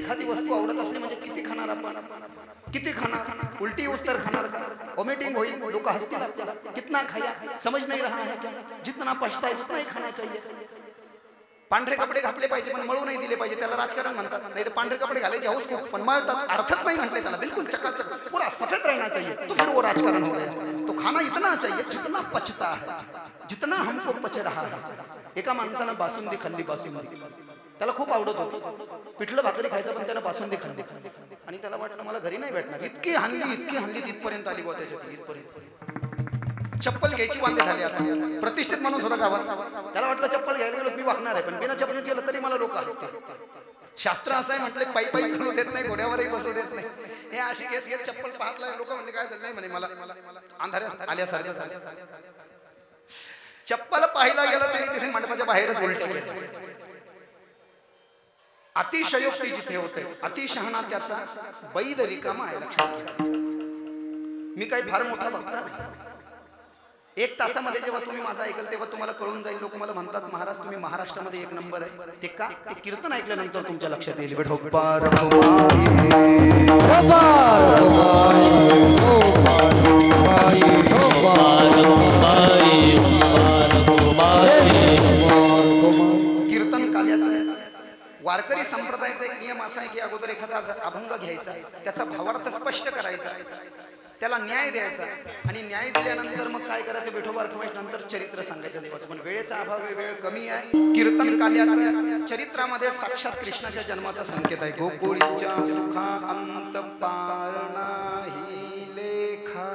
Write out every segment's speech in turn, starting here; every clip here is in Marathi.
एखादी वस्तू आवडत असली म्हणजे किती खाणार आपण, किती खाणार, उलटी होस तर खाणार का, वॉमिटिंग होईल, लोक हसतील आपल्याला, कितना खाया, समझ नहीं रहा है क्या, जितना पछता है उतना ही खाना चाहिए. पांढरे कपडे घातले पाहिजे पण मळू नाही दिले पाहिजे, त्याला राजकारण म्हणतात. नाही तर पांढरे कपडे घालायचे हौस खूप पण मळतात, अर्थच नाही म्हटले त्याला, बिलकुल चकाचक पूरा सफेद रहना चाहिए, तो फिर वो राजकारण हो गया. तो खाना इतना चाहिए जितना पचता है, जितना हमको पच रहा है. एका माणसानं बासुंदी खाल्ली, बासुंदी त्याला खूप आवडत होती, पिठलं भाकरी खायचं पण त्यानं बासुंदी खाल्ली आणि त्याला वाटलं मला घरी नाही भेटणार, इतकी हानली तिथपर्यंत आली बुवा त्याच्यात, इथपर्यंत. चप्पल घ्यायची वांदे झाले. आता प्रतिष्ठित माणूस होता गावात, त्याला वाटलं चप्पल घ्यायला गेलो मी वागणार आहे, पण बिना चप्पलीच गेलं तरी मला लोक हसतील. शास्त्र असं आहे म्हटले, पायी पायी चालू देत नाही, घोड्यावरही बसू देत नाही. हे अशी घेत घेत चप्पल पाहतला लोक म्हणले काय झालं, नाही म्हणे मला अंधाऱ्या आल्यासारख्या झाल्या. चप्पल पाहायला गेलं तरी तिथे मंडपाच्या बाहेरच उलटे केले. अतिशयोक्ती जिथे होते, अतिशहाणा त्याचा बैल रिकामा आहे, लक्षात घ्या. मी काही फार मोठा बघता नाही. 1 तासामध्ये जेव्हा तुम्ही माझं ऐकल तेव्हा तुम्हाला कळून जाईल. लोक मला म्हणतात महाराज तुम्ही महाराष्ट्रामध्ये 1 नंबर आहे. ते का, ते कीर्तन ऐकल्यानंतर तुमच्या लक्षात येईल. कीर्तन काल्याचं आहे. वारकरी संप्रदायाचा एक नियम असा आहे की अगोदर एखादा अभंग घ्यायचा, त्याचा भावार्थ स्पष्ट करायचा, त्याला न्याय द्यायचा आणि न्याय दिल्यानंतर मग काय करायचं, विठोबा रखुमाई नंतर चरित्र सांगायचं देवाचं. पण वेळेचा अभाव आहे, वेळ कमी आहे. कीर्तन काल्याचं चरित्रामध्ये साक्षात कृष्णाच्या जन्माचा संकेत आहे. गोकुळीच्या सुखा अंत पार नाही लेखा.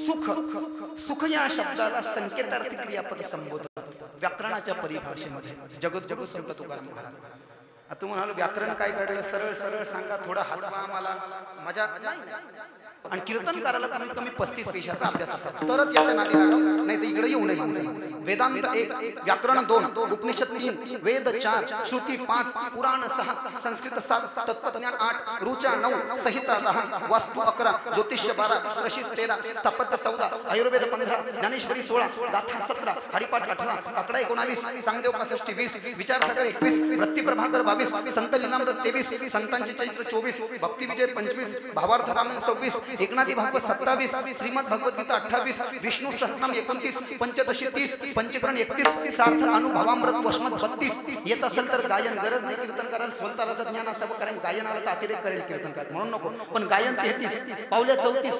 सुख, सुख या शब्दाला संकेतार्थी क्रियापद संबोधतात व्याकरणाच्या परिभाषेमध्ये. जगद्गुरु संत तुकाराम महाराज. आता म्हणालो व्याकरण काय काढलं, सरळ सरळ सांगा, थोडा हसवा आम्हाला, मजा नाही. आणि कीर्तनकाराला कमीत कमी 35 विषयाचा अभ्यास असावा तरच याच्या नादी लागा, नाही तर इकडे येऊ नये. वेदांत 1, व्याकरण 2, उपनिषद 3, वेद 4, श्रुती 5, पुराण 6, संस्कृत 7, तत्वज्ञान 8, ऋचा 9, संहिता 10, वास्तु 11, ज्योतिष्य 12, रशीस 13, स्थापत्य 14, आयुर्वेद 15, ज्ञानेश्वरी 16, गाथा 17, हरिपाठ 18, आकडा 19, सांगदेव 65, 20, विचारसागर 21, वृत्ती प्रभाकर 22, संत लीलामृत 23, संतांचे चरित्र 24, भक्ती विजय 25, भावार्थ रामायण 26, एकनाथी भागवत 27, श्रीमद भगवत गीता 28, विष्णू सहस्रनाम 29, पंचदशी 30, पंचकरण 31, सार्थ अनुभवामृत वशमत 32. येत असेल तर गायन, गरज नाही कीर्तनकाराला स्वतःचं ज्ञान असावं, कारण गायन आलं तर अतिरेक करेल कीर्तनकार, म्हणून नको. पण गायन 33, पावल्या 34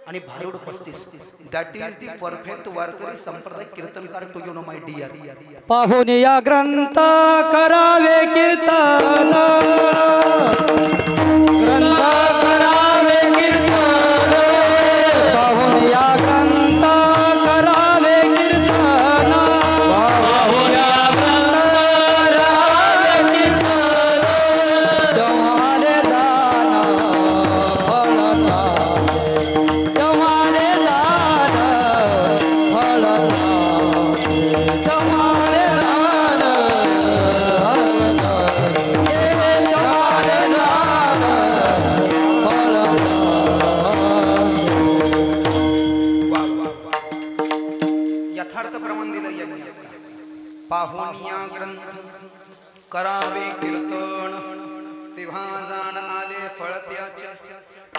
आणि भारुड 35. That is the perfect Warkari sampradaya kirtankar to you know my dear. पाहून या ग्रंथ करावे कीर्तन, ग्रंथ करावे कीर्तन, पाहून या ग्रंथ करावे कीर्तन, पाहून या ग्रंथ करावे कीर्तन, तुम्हारे दान फळना, तुम्हारे दान फळना, तुम्हारे दान यथार्थ प्रमाण दिलं यांनी. पाहुनिया ग्रंथ करावे कीर्तन, तेव्हा जाण आले फळ त्याचे,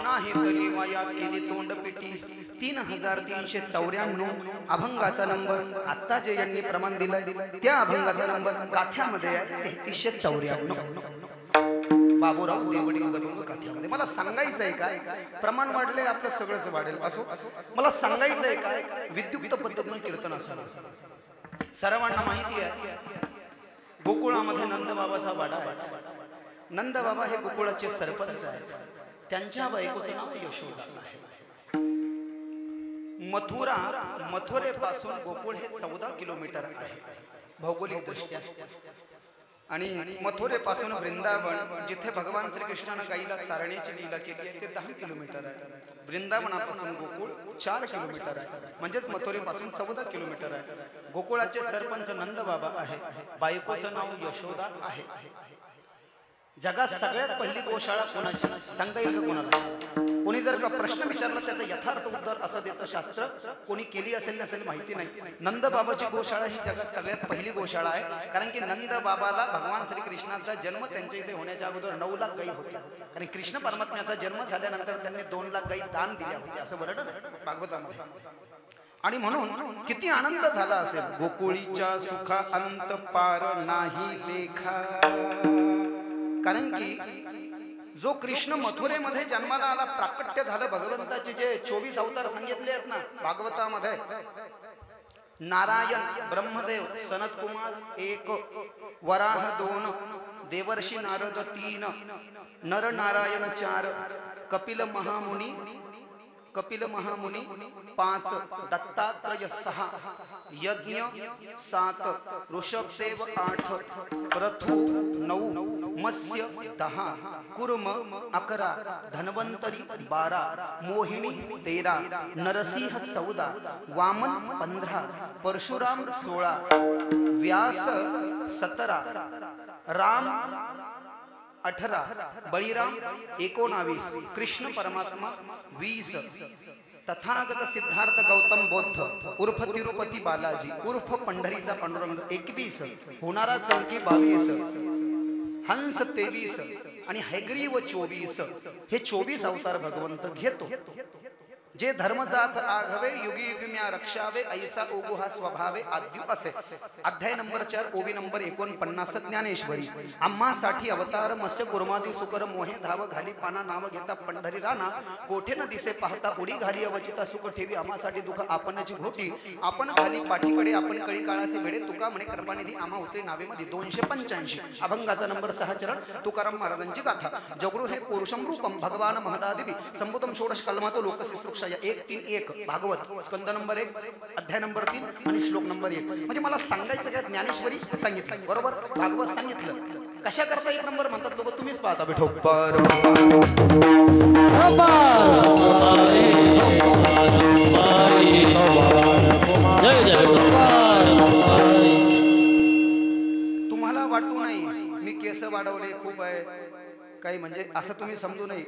नाही तरी वाया केली तोंडपिटी. 3394 अभंगाचा नंबर. आता जे यांनी प्रमाण दिलं त्या अभंगाचा नंबर गाथ्यामध्ये आहे 3394. बाबूराव देवडी उदभंग गाथ्यामध्ये. मला सांगायचं आहे काय, प्रमाण वाढले आपलं सगळंच वाढेल असो. मला सांगायचं आहे काय, विद्युक्त पद्धतीने कीर्तन असावं. सर्वांना माहिती आहे गोकुळामध्ये नंदबाबाचा वाडा आहे. नंदबाबा हे गोकुळाचे सरपंच आहेत. त्यांच्या बायकोचं नाव यशोदा आहे. मथुरेपासून गोकुळ हे 14 किलोमीटर आहे भौगोलिक दृष्ट्या. आणि मथुरेपासून वृंदावन जिथे भगवान श्रीकृष्णाने गाईला चारण्याची लीला केली आहे ते 10 किलोमीटर आहे. वृंदावनापासून गोकुळ 4 किलोमीटर आहे, म्हणजेच मथुरेपासून 14 किलोमीटर आहे. गोकुळाचे सरपंच नंदबाबा आहे. बायकोचं नाव यशोदा आहे. जगात सगळ्यात पहिली गोशाळा कोणाची सांगता येईल का कोणाला? कोणी जर का प्रश्न विचारला त्याचं यथार्थ उत्तर असं देतं शास्त्र. कोणी केली असेल नसेल माहिती नाही. नंद बाबाची गोशाळा ही जगात सगळ्यात पहिली गोशाळा आहे. कारण की नंद बाबाला भगवान श्रीकृष्णाचा जन्म त्यांच्या इथे होण्याच्या अगोदर 9 लाख गायी होत्या. आणि कृष्ण परमात्म्याचा जन्म झाल्यानंतर त्यांनी 2 लाख गायी दान दिल्या होत्या असं वर्णन आहे भागवतामध्ये. आणि म्हणून किती आनंद झाला असेल. गोकुळीच्या सुखा अंत पार नाही लेखा. कारण की जो कृष्ण मथुरेमध्ये जन्माला आला, प्राकट्य झालं, भगवंताचे जे 24 अवतार सांगितले आहेत ना भागवतामध्ये, नारायण ब्रह्मदेव सनत कुमार 1, वराह 2, देवर्षी नारद 3, नर नारायण 4, कपिल महामुनी 5, दत्तात्रय 6, यज्ञ 7, ऋषभदेव 8, प्रथु 9, मत्स्य 10, कुर्म 11, धन्वंतरी 12, मोहिनी 13, नरसिंह 14, वामन 15, परशुराम 16, व्यास 17, राम 18, बळीराम 19, कृष्ण परमात्मा 20, तथागत सिद्धार्थ गौतम बौद्ध उर्फ तिरुपती बालाजी उर्फ पंढरीचा पांडुरंग 21, होणारा कल्की 22, हंस 23 आणि हैग्रीव 24. हे 24 अवतार भगवंत घेतो. जे धर्मजात आघवे युगी युगी म्या रक्षावे ऐसा ओगो हा स्वभावे आद्यु असे. अध्याय नंबर 4 ओवी नंबर 49 ज्ञानेश्वरी. आम्हासाठी अवतार मत्स्य कुर्मादी सुकर मोहे धाव घाली पाना नाव घेता पंढरी राणा कोठे न दिसे पाहता उडी घाली अवचिता सुख ठेवी आम्हासाठी दुःख आपणची घोटी आपण घाली पाठीकडे आपण कळी काळासे भेडे तुका म्हणे कृपानिधी आम्हा उतरे नावेमध्ये 285 अभंगाचा नंबर 6 चरण तुकाराम महाराजांची गाथा. जगृ हे पुरुषम रूपम भगवान महदादिवी संबुधम षोडश कलमातो लोकशिश्रुक्ष 131 भागवत स्कंद नंबर 1 अध्याय नंबर 3 आणि श्लोक नंबर 1. म्हणजे मला सांगायचं काय, ज्ञानेश्वरी सांगितलं बरोबर, भागवत सांगितलं. कशा करता 1 नंबर म्हणतात लोक, तुम्हीच पाहता बेठो. तुम्हाला वाटू नाही मी केस वाढवले खूप आहे काही, म्हणजे असं तुम्ही समजू नये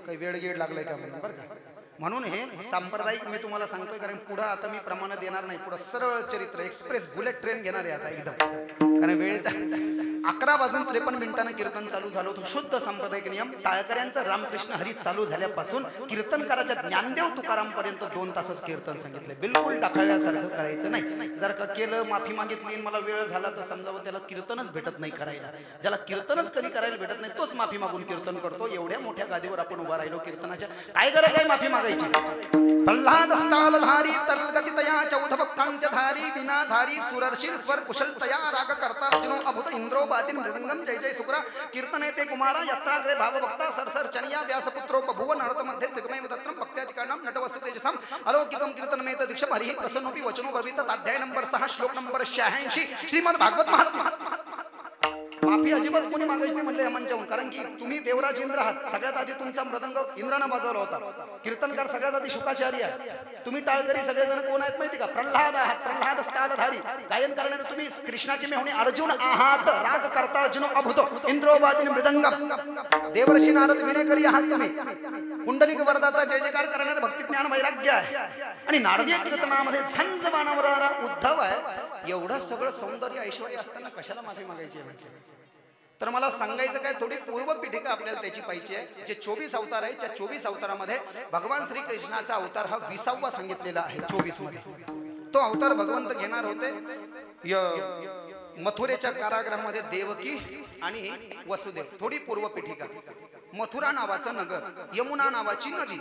काही वेळ गेड लागलाय का म्हणून बरं का. म्हणून हे सांप्रदायिक मी तुम्हाला सांगतोय, कारण पुढे आता मी प्रमाण देणार नाही. पुढे सरळ चरित्र एक्सप्रेस बुलेट ट्रेन घेणार आहे आता एकदम. कारण वेळेचा 11:53 कीर्तन चालू झालं होतं. शुद्ध सांप्रदायिक नियम. टाळकऱ्यांचं रामकृष्ण हरी चालू झाल्यापासून कीर्तनकाराच्या ज्ञानदेव तुकाराम पर्यंत 2 तासच कीर्तन सांगितले. बिलकुल टाकळल्यासारखं करायचं नाही. जर का केलं, माफी मागितली, मला वेळ झाला तर समजावं त्याला कीर्तनच भेटत नाही करायला. ज्याला कीर्तनच कधी करायला भेटत नाही तोच माफी मागून कीर्तन करतो. एवढ्या मोठ्या गादीवर आपण उभा राहिलो कीर्तनाच्या, काय गरज आहे माफी मागायची. प्रल्हाद स्थालधारी तलगतितया 14 पक्कांच्या धारी विनाधारी सुरर्षी स्वर कुशलतया राग करता अर्जुनो अभूत इंद्रो बादिन मृदंगम जय जय सुक्रा कीर्तने ते कुमारा यत्राग्रे भावभक्ता सरसर चनिया व्यासपुत्रो बभुव नरत मध्ये त्रिकमेव दत्रम भक्त्याधिकारणम नटवस्तु तेजसम अलौकिकम कीर्तनमेत दीक्षम हरिः प्रसन्नोपि वचनो ब्रवीत. अध्याय नंबर 6 श्लोक नंबर 86 श्रीमद भागवत महात्म्य. माफी अजिबात कोणी मागायची नाही म्हणले मंचावून, कारण की तुम्ही देवराज इंद्र आहात. सगळ्यात आधी तुमचा मृदंग इंद्रानं वाजवला होता. कीर्तनकार सगळ्यात आधी शुकाचार्य आहे. तुम्ही टाळकरी सगळेजण कोण आहेत माहिती का? प्रल्हाद आहात. प्रल्हाद स्थालधारी गायन करणारे तुम्ही कृष्णाचे मेहुणे अर्जुन आहात. राग करता अर्जुन अभूत इंद्रोवादिन मृदंगम. देवर्षी नारद विनेकरी आहात तुम्ही. कुंडलिक वरदाचा जय जयकार करणारे भक्ती ज्ञान वैराग्य आहे. आणि नारदीय कीर्तनामध्ये झंझ बाणावरा उद्धव आहे. एवढं सगळं सौंदर्य ऐश्वर्य असताना कशाला माफी मागायची आहे म्हणजे? तर मला सांगायचं काय, थोडी पूर्वपीठिका आपल्याला त्याची पाहिजे आहे. जे 24 अवतार आहे त्या 24 अवतारामध्ये भगवान श्रीकृष्णाचा अवतार हा 20वा सांगितलेला आहे 24 मध्ये. तो अवतार भगवंत घेणार होते मथुरेच्या कारागृहामध्ये देवकी आणि वसुदेव. थोडी पूर्वपीठिका. मथुरा नावाचं नगर, यमुना नावाची नदी,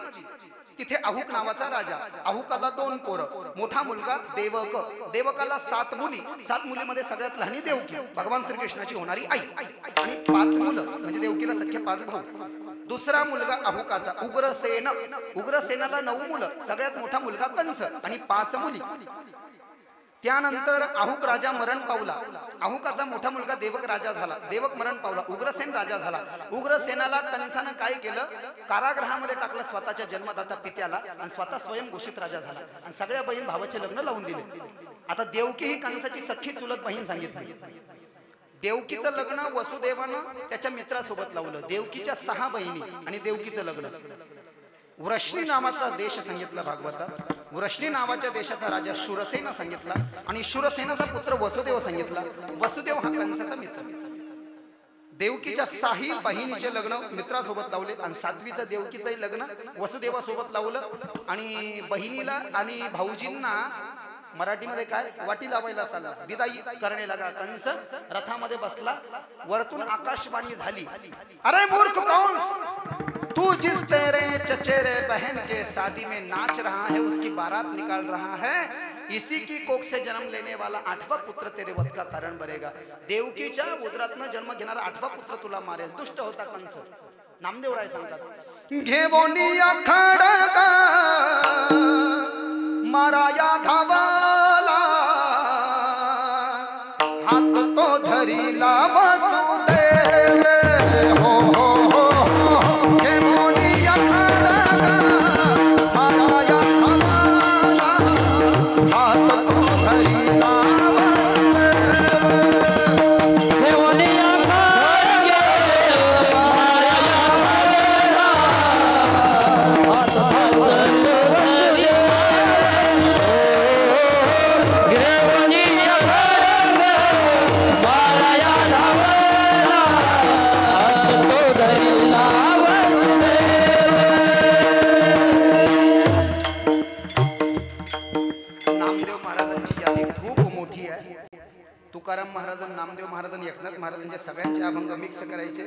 तिथे अहुक नावाचा राजा. अहुकाला 2 पोरं, मोठा मुलगा देवक, देवकाला 7 मुली. 7 मुलीमध्ये सगळ्यात लहानी देवकी, भगवान श्रीकृष्णाची होणारी आई, आणि 5 मुलं म्हणजे देवकीला सख्खे 5 भाऊ. दुसरा मुलगा अहुकाचा उग्रसेन, उग्रसेनाला 9 मुलं, सगळ्यात मोठा मुलगा कंस आणि 5 मुली. त्यानंतर अहुक राजा मरण पावला. अहुकाचा मोठा मुलगा देवक राजा झाला. देवक मरण पावला. उग्रसेन राजा झाला. उग्रसेनाला कंसानं काय केलं, कारागृहामध्ये टाकलं स्वतःच्या जन्मदाता पित्याला, आणि स्वतः स्वयं घोषित राजा झाला. आणि सगळ्या बहीण भावाचे लग्न लावून दिले. आता देवकी ही कंसाची सख्खी चुलत बहीण सांगितली. देवकीचं लग्न वसुदेवानं त्याच्या मित्रासोबत लावलं. देवकीच्या 6 बहिणी आणि देवकीचं लग्न. वृष्णी नावाचा देश सांगितला भागवतात. वृष्णी नावाच्या देशाचा राजा शूरसेन सांगितला आणि शूरसेनाचा पुत्र वसुदेव सांगितला. वसुदेव हा कंसाचा मित्र. देवकीच्या 6 बहिणीचे लग्न मित्रासोबत लावले आणि 7वीचं देवकीचंही लग्न वसुदेवासोबत लावलं. आणि बहिणीला आणि भाऊजींना मराठीमध्ये काय वाटी लावायला चालला. विदाई करणे लगा. कंस रथामध्ये बसला. वरतून आकाशवाणी झाली, अरे मूर्ख कंस, तू जिस तेरे चचेरे बहन के शादी में नाच रहा है उसकी बारात निकाल रहा है, इसी की कोख से जन्म लेने वाला 8वां पुत्र तेरे वध का कारण बनेगा. देवकीच्या उदरातनं जन्म घेणारा 8वां पुत्र तुला मारेल. दुष्ट होता कंस. नामदेवराय सांगतात, घेवोनिया खडगा माराया धावला, हात तो धरीला वसुदेव. हो हो हो हो, घेवोनिया खडगा माराया धावला, हात तो धरीला वसुदेव. घेवोनिया खडगा माराया धावला, हात तो तुकाराम महाराजन, नामदेव महाराजन, एकनाथ महाराजांच्या सगळ्यांचे अभंग मिक्स करायचे.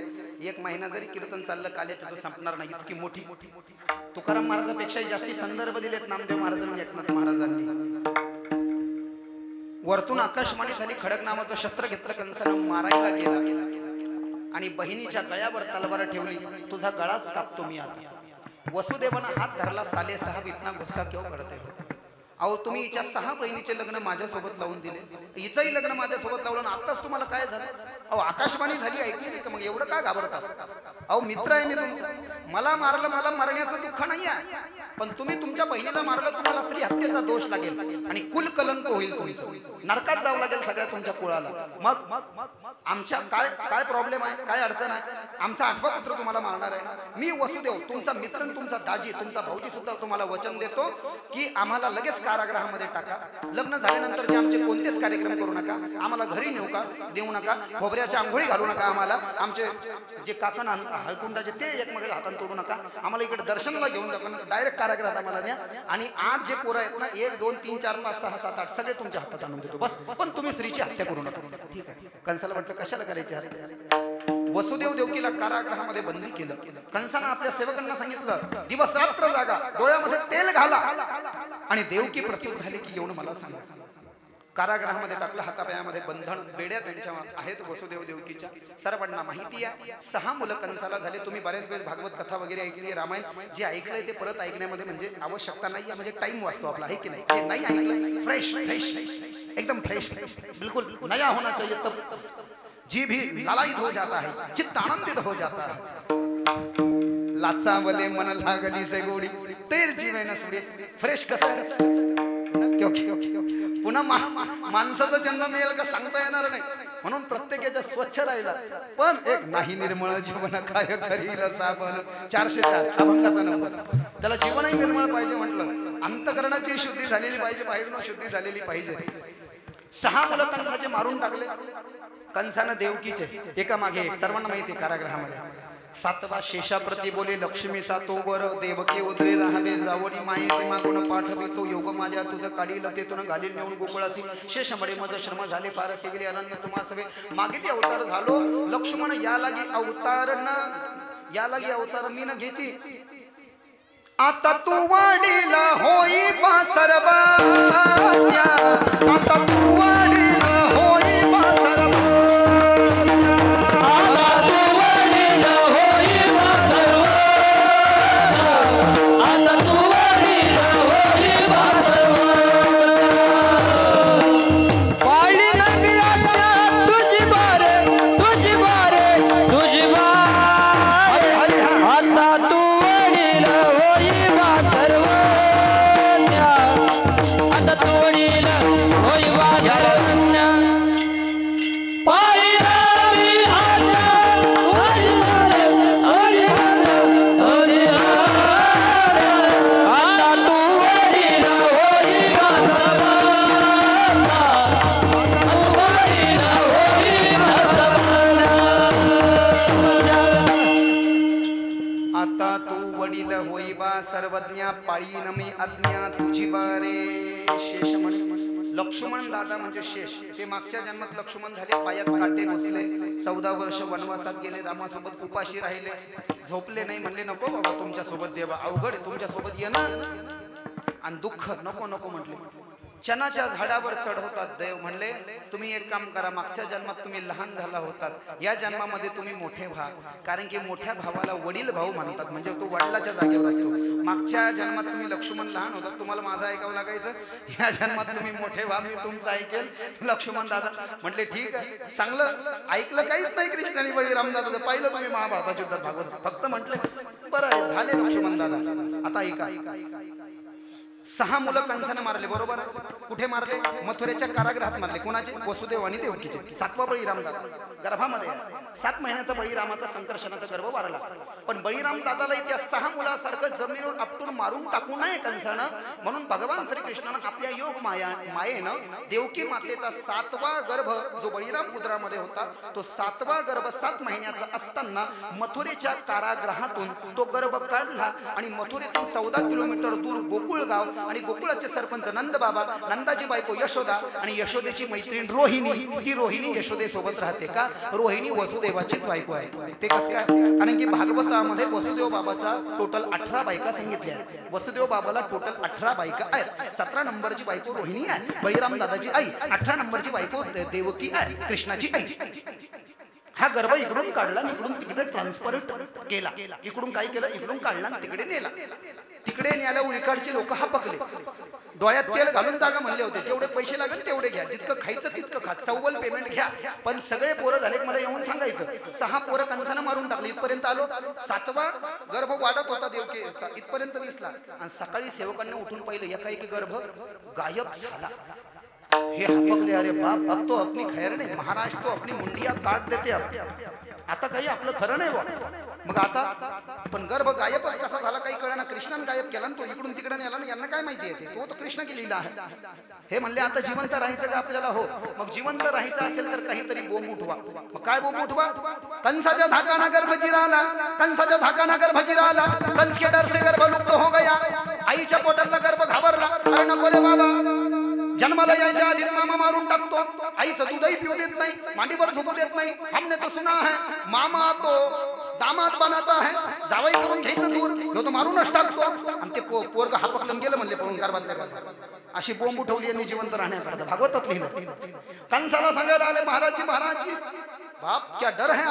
1 महिना जरी कीर्तन चाललं काल्याचं तर संपणार नाही, इतकी मोठी. तुकाराम महाराजांपेक्षाही जास्ती संदर्भ दिलेत नामदेव महाराजांनी आणि एकनाथ महाराजांनी. वरतून आकाशवाणी झाली. खडक नावाचं शस्त्र घेतलं, कंसानं मारायला गेला आणि बहिणीच्या गळ्यावर तलवार ठेवली. तुझा गळाच कापतो मी आता. वसुदेवानं हात धरला. साले साहेब इतना गुस्सा क्यों करते हो? अहो तुम्ही हिच्या 6 बहिणीचे लग्न माझ्यासोबत लावून दिले, हिचंही लग्न माझ्यासोबत लावलं आणि आताच तुम्हाला काय झालं? अहो आकाशवाणी झाली, ऐकली नाही का? मग एवढं का घाबरतात? अहो मित्र आहे मी तुमचा. मला मारलं, मला मारण्याचं दुःख नाही आहे, पण तुम्ही तुमच्या बहिणीला मारलं, तुम्हाला स्त्री हत्येचा दोष लागेल आणि कुल कलंक होईल तुमचं. नरकात जावं लागेल सगळ्या तुमच्या कुळाला. मग आमच्या काय काय प्रॉब्लेम आहे? काय अडचण आहे? आमचा 8वां पुत्र तुम्हाला मारणार आहे ना? मी वसुदेव तुमचा मित्र, तुमचा दाजी, तुमचा भाऊजी सुद्धा तुम्हाला वचन देतो की आम्हाला लगेच कारागृहामध्ये टाका. लग्न झाल्यानंतरचे आमचे कोणतेच कार्यक्रम करू नका. आम्हाला घरी नेऊ का देऊ नका. खोबऱ्याच्या आंघोळी घालू नका. आम्हाला आमचे जे काकण हळकुंडाचे ते एकमेकाला हातान तोडू नका. आम्हाला इकडे दर्शनाला घेऊन जाऊ नका. डायरेक्ट कारागृहात आम्हाला न्या. आणि 8 जे पोरं आहेत ना, 1 2 3 4 5 6 7 8 सगळे तुमच्या हातात आणून देतो बस. पण तुम्ही स्त्रीची हत्या करू नका. ठीक आहे. कंसाला म्हटलं कशाला करायची हत्या? वसुदेव देवकीला कारागृहामध्ये बंदी केलं. कंसानं आपल्या सेवकांना सांगितलं, दिवस रात्र जागा, डोळ्यामध्ये तेल घाला. आणि देवकी प्रसूत झाली की येऊन मला सांगा. कारागृहामध्ये टाकलं. हातापायामध्ये बंधन, बेड्या त्यांच्या आहेत वसुदेव देवकीच्या. सर्वांना माहिती आहे. 6 मुलं कंसाला झाले. तुम्ही बरेच वेळेस भागवत कथा वगैरे ऐकली आहे, रामायण. जे ऐकलंय ते परत ऐकण्यामध्ये म्हणजे आवश्यकता नाही आहे, म्हणजे टाइम वाचतो आपला, आहे की नाही? जे नाही ऐकलं फ्रेश फ्रेश एकदम फ्रेश बिल्कुल नया होना चाहिए. तब जी भी लालायित हो जाता है, चित्त आनंदित हो जाता है. लाचावले मन लागली से गोडी तेर जीवे नसुडे. फ्रेश कसं पुन्हा माणसाचा जन्म मिळेल का सांगता येणार नाही. म्हणून प्रत्येकाच्या स्वच्छ राहिला. पण एक नाही निर्मळ जीवन काय करील साबण. 404 अभंगाचा नंबर. त्याला जीवनही निर्मळ पाहिजे म्हटलं. अंतकरणाची शुद्धी झालेली पाहिजे, बाहेरून शुद्धी झालेली पाहिजे. 6 मुलं कंसाचे मारून टाकले. कंसानं देवकीचे एका मागे एक. सर्वांना माहिती आहे कारागृहामध्ये. 7वा शेषाप्रती बोले लक्ष्मीचा तो वर, देवकी उदरे राहावे जावडी मायेचे मागून पाठवे तो योग माझ्या तुझं काढील तेथून घालील नेऊन गोकुळासी. शेष मडे मज श्रम झाले फार सेविले अनन्य तुम्हासवे. मागेली अवतार झालो लक्ष्मण या लागी अवतार न या लागी अवतार मी न घेची. आता तू वाढील होई पा सर्वाज्ञा. आता तू वाढील होई पा सर्वाज्ञा. आता तोडील होई बाजार. सर्वज्ञा पाळी नमी आज्ञा तुझी बारे शेष म्हणे. लक्ष्मण दादा म्हणजे शेष. ते मागच्या जन्मात लक्ष्मण झाले, पायात काटे घुसले, 14 वर्ष वनवासात गेले, रामासोबत उपाशी राहिले, झोपले नाही. म्हणले नको बाबा तुमच्या सोबत देवा, अवघड आहे तुमच्या सोबत ये ना. आणि दुःख नको नको म्हटले. चनाच्या झाडावर चढवतात देव. म्हणले तुम्ही एक काम करा, मागच्या जन्मात तुम्ही लहान झाला होतात, या जन्मामध्ये तुम्ही मोठे व्हा. कारण की मोठ्या भावाला वडील भाऊ म्हणतात, म्हणजे तो वडिलाच्या जागेवर असतो. मागच्या जन्मात तुम्ही लक्ष्मण लहान होतात, तुम्हाला माझं ऐकावं लागायचं. या जन्मात तुम्ही मोठे व्हा, मी तुमचं ऐकेल. लक्ष्मण दादा म्हटले ठीक आहे, चांगलं ऐकलं. काहीच नाही कृष्णाने बळीराम दादा पाहिलं तुम्ही महाभारताच्या युद्धात भागवत. फक्त म्हटले बरं झाले लक्ष्मण दादा. आता ऐका, 6 मुलं कंसाने मारले, बरोबर. कुठे मारले? मथुरेच्या कारागृहात मारले. कोणाचे? वसुदेव आणि देवकीचे. 7वा बळीराम दादा गर्भामध्ये. 7 महिन्याचा बळीरामाचा संकर्षणाचा गर्भ वारला. पण बळीराम दादाला त्या 6 मुलासारखं जमिनीवर आपटून मारून टाकू नये कंसानं, म्हणून भगवान श्रीकृष्णानं आपल्या योग मायेनं देवकी मातेचा 7वा गर्भ जो बळीराम उदरामध्ये होता, तो 7वा गर्भ 7 महिन्याचा असताना मथुरेच्या कारागृहातून तो गर्भ काढला आणि मथुरेतून 14 किलोमीटर दूर गोकुळ गाव आणि गोकुळाचे सरपंच नंद बाबा, नंदाची बायको यशोदा आणि यशोदेची मैत्रीण रोहिणी. ती रोहिणी यशोदे सोबत राहते का? रोहिणी वसुदेवाचीच बायको आहे. ते कसं काय? कारण की भागवतामध्ये वसुदेव बाबाचा टोटल 18 बायका सांगितल्या आहेत. वसुदेव बाबाला टोटल 18 बायका आहेत. 17 नंबरची बायको रोहिणी आहे, बळीराम दादाची आई. 18 नंबरची बायको देवकी आहे, कृष्णाची आई. हा गर्भ इकडून काढला आणि इकडून तिकडे ट्रान्सफर केला. इकडून काय केलं? इकडून काढला आणि तिकडे नेला. तिकडे न्याल्यावर इकडचे लोक हपकले. डोळ्यात तेल घालून जागा म्हणले होते, जेवढे पैसे लागेल तेवढे घ्या, जितकं खायचं तितकं खा, सव्वल पेमेंट घ्या. पण सगळे पोरं झाले, मला येऊन सांगायचं. 6 पोरं कंसानं मारून टाकली. इथपर्यंत आलो. 7वा गर्भ वाढत होता देवकीचा, इथपर्यंत दिसला. आणि सकाळी सेवकांना उठून पाहिलं, एकाएकी गर्भ गायब झाला. हे हपकले, अरे बाप, अब तो अपनी खैर नाही, महाराज तो अपनी मुंडिया काट देते. आता काही आपलं खरं नाही बा. मग आता पण गर्भ गायबच कसा झाला काही कळना. कृष्णाने गायब केला ना, तो इकडून तिकडे नेला ना. यांना काय माहिती येते? तो कृष्ण की लीला आहे. हे म्हणले आता जिवंत राहायचं का आपल्याला? हो. मग जिवंत राहायचं असेल तर काहीतरी बोंब उठवा. मग काय बोंब उठवा? कंसाच्या धाकाना गर्भ जिराला, कंसाच्या धाकाना गर्भ जिराला, कंस के डर से गर्भ लुप्त हो गया. आईच्या पोटातला गर्भ घाबरला. अरे नको रे बाबा, जन्माला यायच्या आधी मामा मारून टाकतो, आईचं दूधही पिऊ देत नाही, मांडीवर झोपू देत नाही. हमने तो सुना है मामा तो दामाद बनाता है, जावई करून घ्यायचं दूर, तो मारूनच टाकतो. आणि ते पोरग हापकलं गेलं म्हणले पळून गर्भातल्या गर्भात. अशी बोंब उठवली यांनी जिवंत राहण्याकरता. भागवतात लिहिलं. कंसाला सांगायला आले, महाराज जी बाप क्या डर है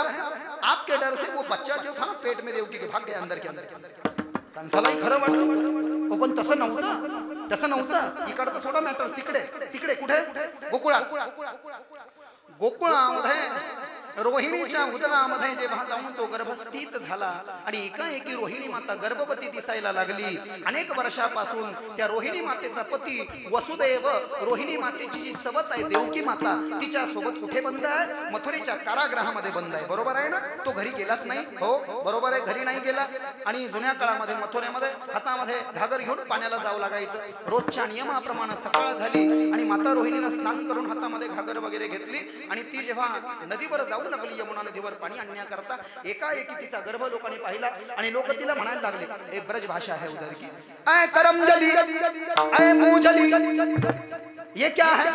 आपके डर से वो बच्चा जो था ना पेट में देवकी के भाग गया अंदर के अंदर. कंसालाही खरं वाटलं, पण तसं नव्हतं. इकडचं सोडा मॅटर. तिकडे कुठे? गोकुळामध्ये रोहिणीच्या उदरामध्ये जेव्हा जाऊन तो गर्भ स्थित झाला आणि एकाएकी रोहिणी माता गर्भवती दिसायला लागली. अनेक वर्षापासून त्या रोहिणी मातेचा पती वसुदेव, रोहिणी मातेची जी सवत आहे देवकी माता, तिच्या सोबत कुठे बंद आहे? मथुरेच्या कारागृहामध्ये बंद आहे. बरोबर आहे ना? तो घरी गेलाच नाही. हो बरोबर आहे, घरी नाही गेला. आणि जुन्या काळामध्ये मथुरेमध्ये हातामध्ये घागर घेऊन पाण्याला जावं लागायचं. रोजच्या नियमाप्रमाणे सकाळ झाली आणि माता रोहिणीनं स्नान करून हातामध्ये घागर वगैरे घेतली आणि ती जेव्हा नदीवर जाऊ लागली यमुना नदीवर पाणी आणण्याकरता, एकाएकी तिचा गर्भ लोकांनी पाहिला आणि लोक तिला म्हणायला लागले, एक ब्रज भाषा है उधर की, ऐ करमजली, ऐ मुंहजली, ये क्या है?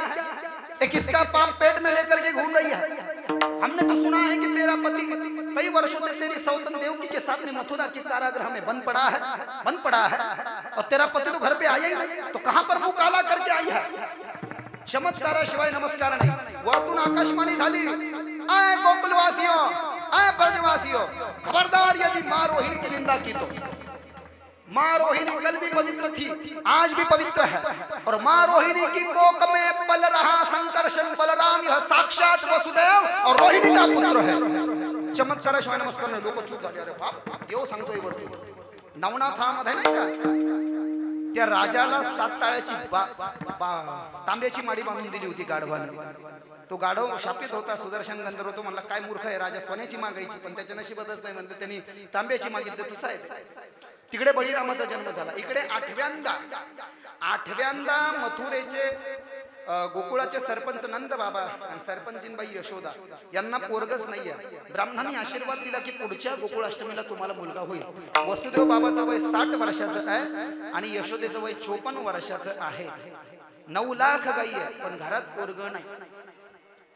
ये किसका पाप पेट में लेकर के घूम रही है? हमने तो सुना है कि तेरा पति कई वर्षों से तेरी सौतन देवकी के साथ में मथुरा के कारागृह में बंद पड़ा है और तेरा पति तो घर पे आया ही नहीं, तो कहां पर मुंह काला करके आई है? चमत्काराशिवाय नमस्कार नाही. वरतून आकाशवाणी झाली, आय गोकुलवासियों, आय ब्रजवासियों, खबरदार यदि माँ रोहिणी की निंदा की तो. माँ रोहिणी कल भी पवित्र थी, आज भी पवित्र है. और माँ रोहिणी की कोख में पल रहा संकर्षण बलराम, यह साक्षात वसुदेव और रोहिणी का पुत्र है. चमत्काराशिवाय नमस्कार नाही. लोक चूक झाले. अरे बाप, देव सांगतोय वरतून. नवनाथामध्ये नाही का त्या राजाला 7 ताळ्याची तांब्याची माडी बांधून दिली होती गाढवाने. तो गाढव शापित होता. सुदर्शन गंधर्व तो म्हणला, काय मूर्ख आहे राजा, सोन्याची मागायची, पण त्याच्या नशिबातच नाही म्हणते, त्यांनी तांब्याची मागितली. तसं आहे. तिकडे बळीरामाचा जन्म झाला. इकडे आठव्यांदा मथुरेचे गोकुळाचे सरपंच नंद बाबा आणि सरपंचीनबाई यशोदा यांना पोरगच नाहीये. ब्राह्मणांनी आशीर्वाद दिला की पुढच्या गोकुळाष्टमीला तुम्हाला मुलगा होईल. वसुदेव बाबाचं वय 60 वर्षाचं आहे आणि यशोदेचं वय 54 वर्षाचं आहे. 9 लाख गायी आहे पण घरात पोरग नाही.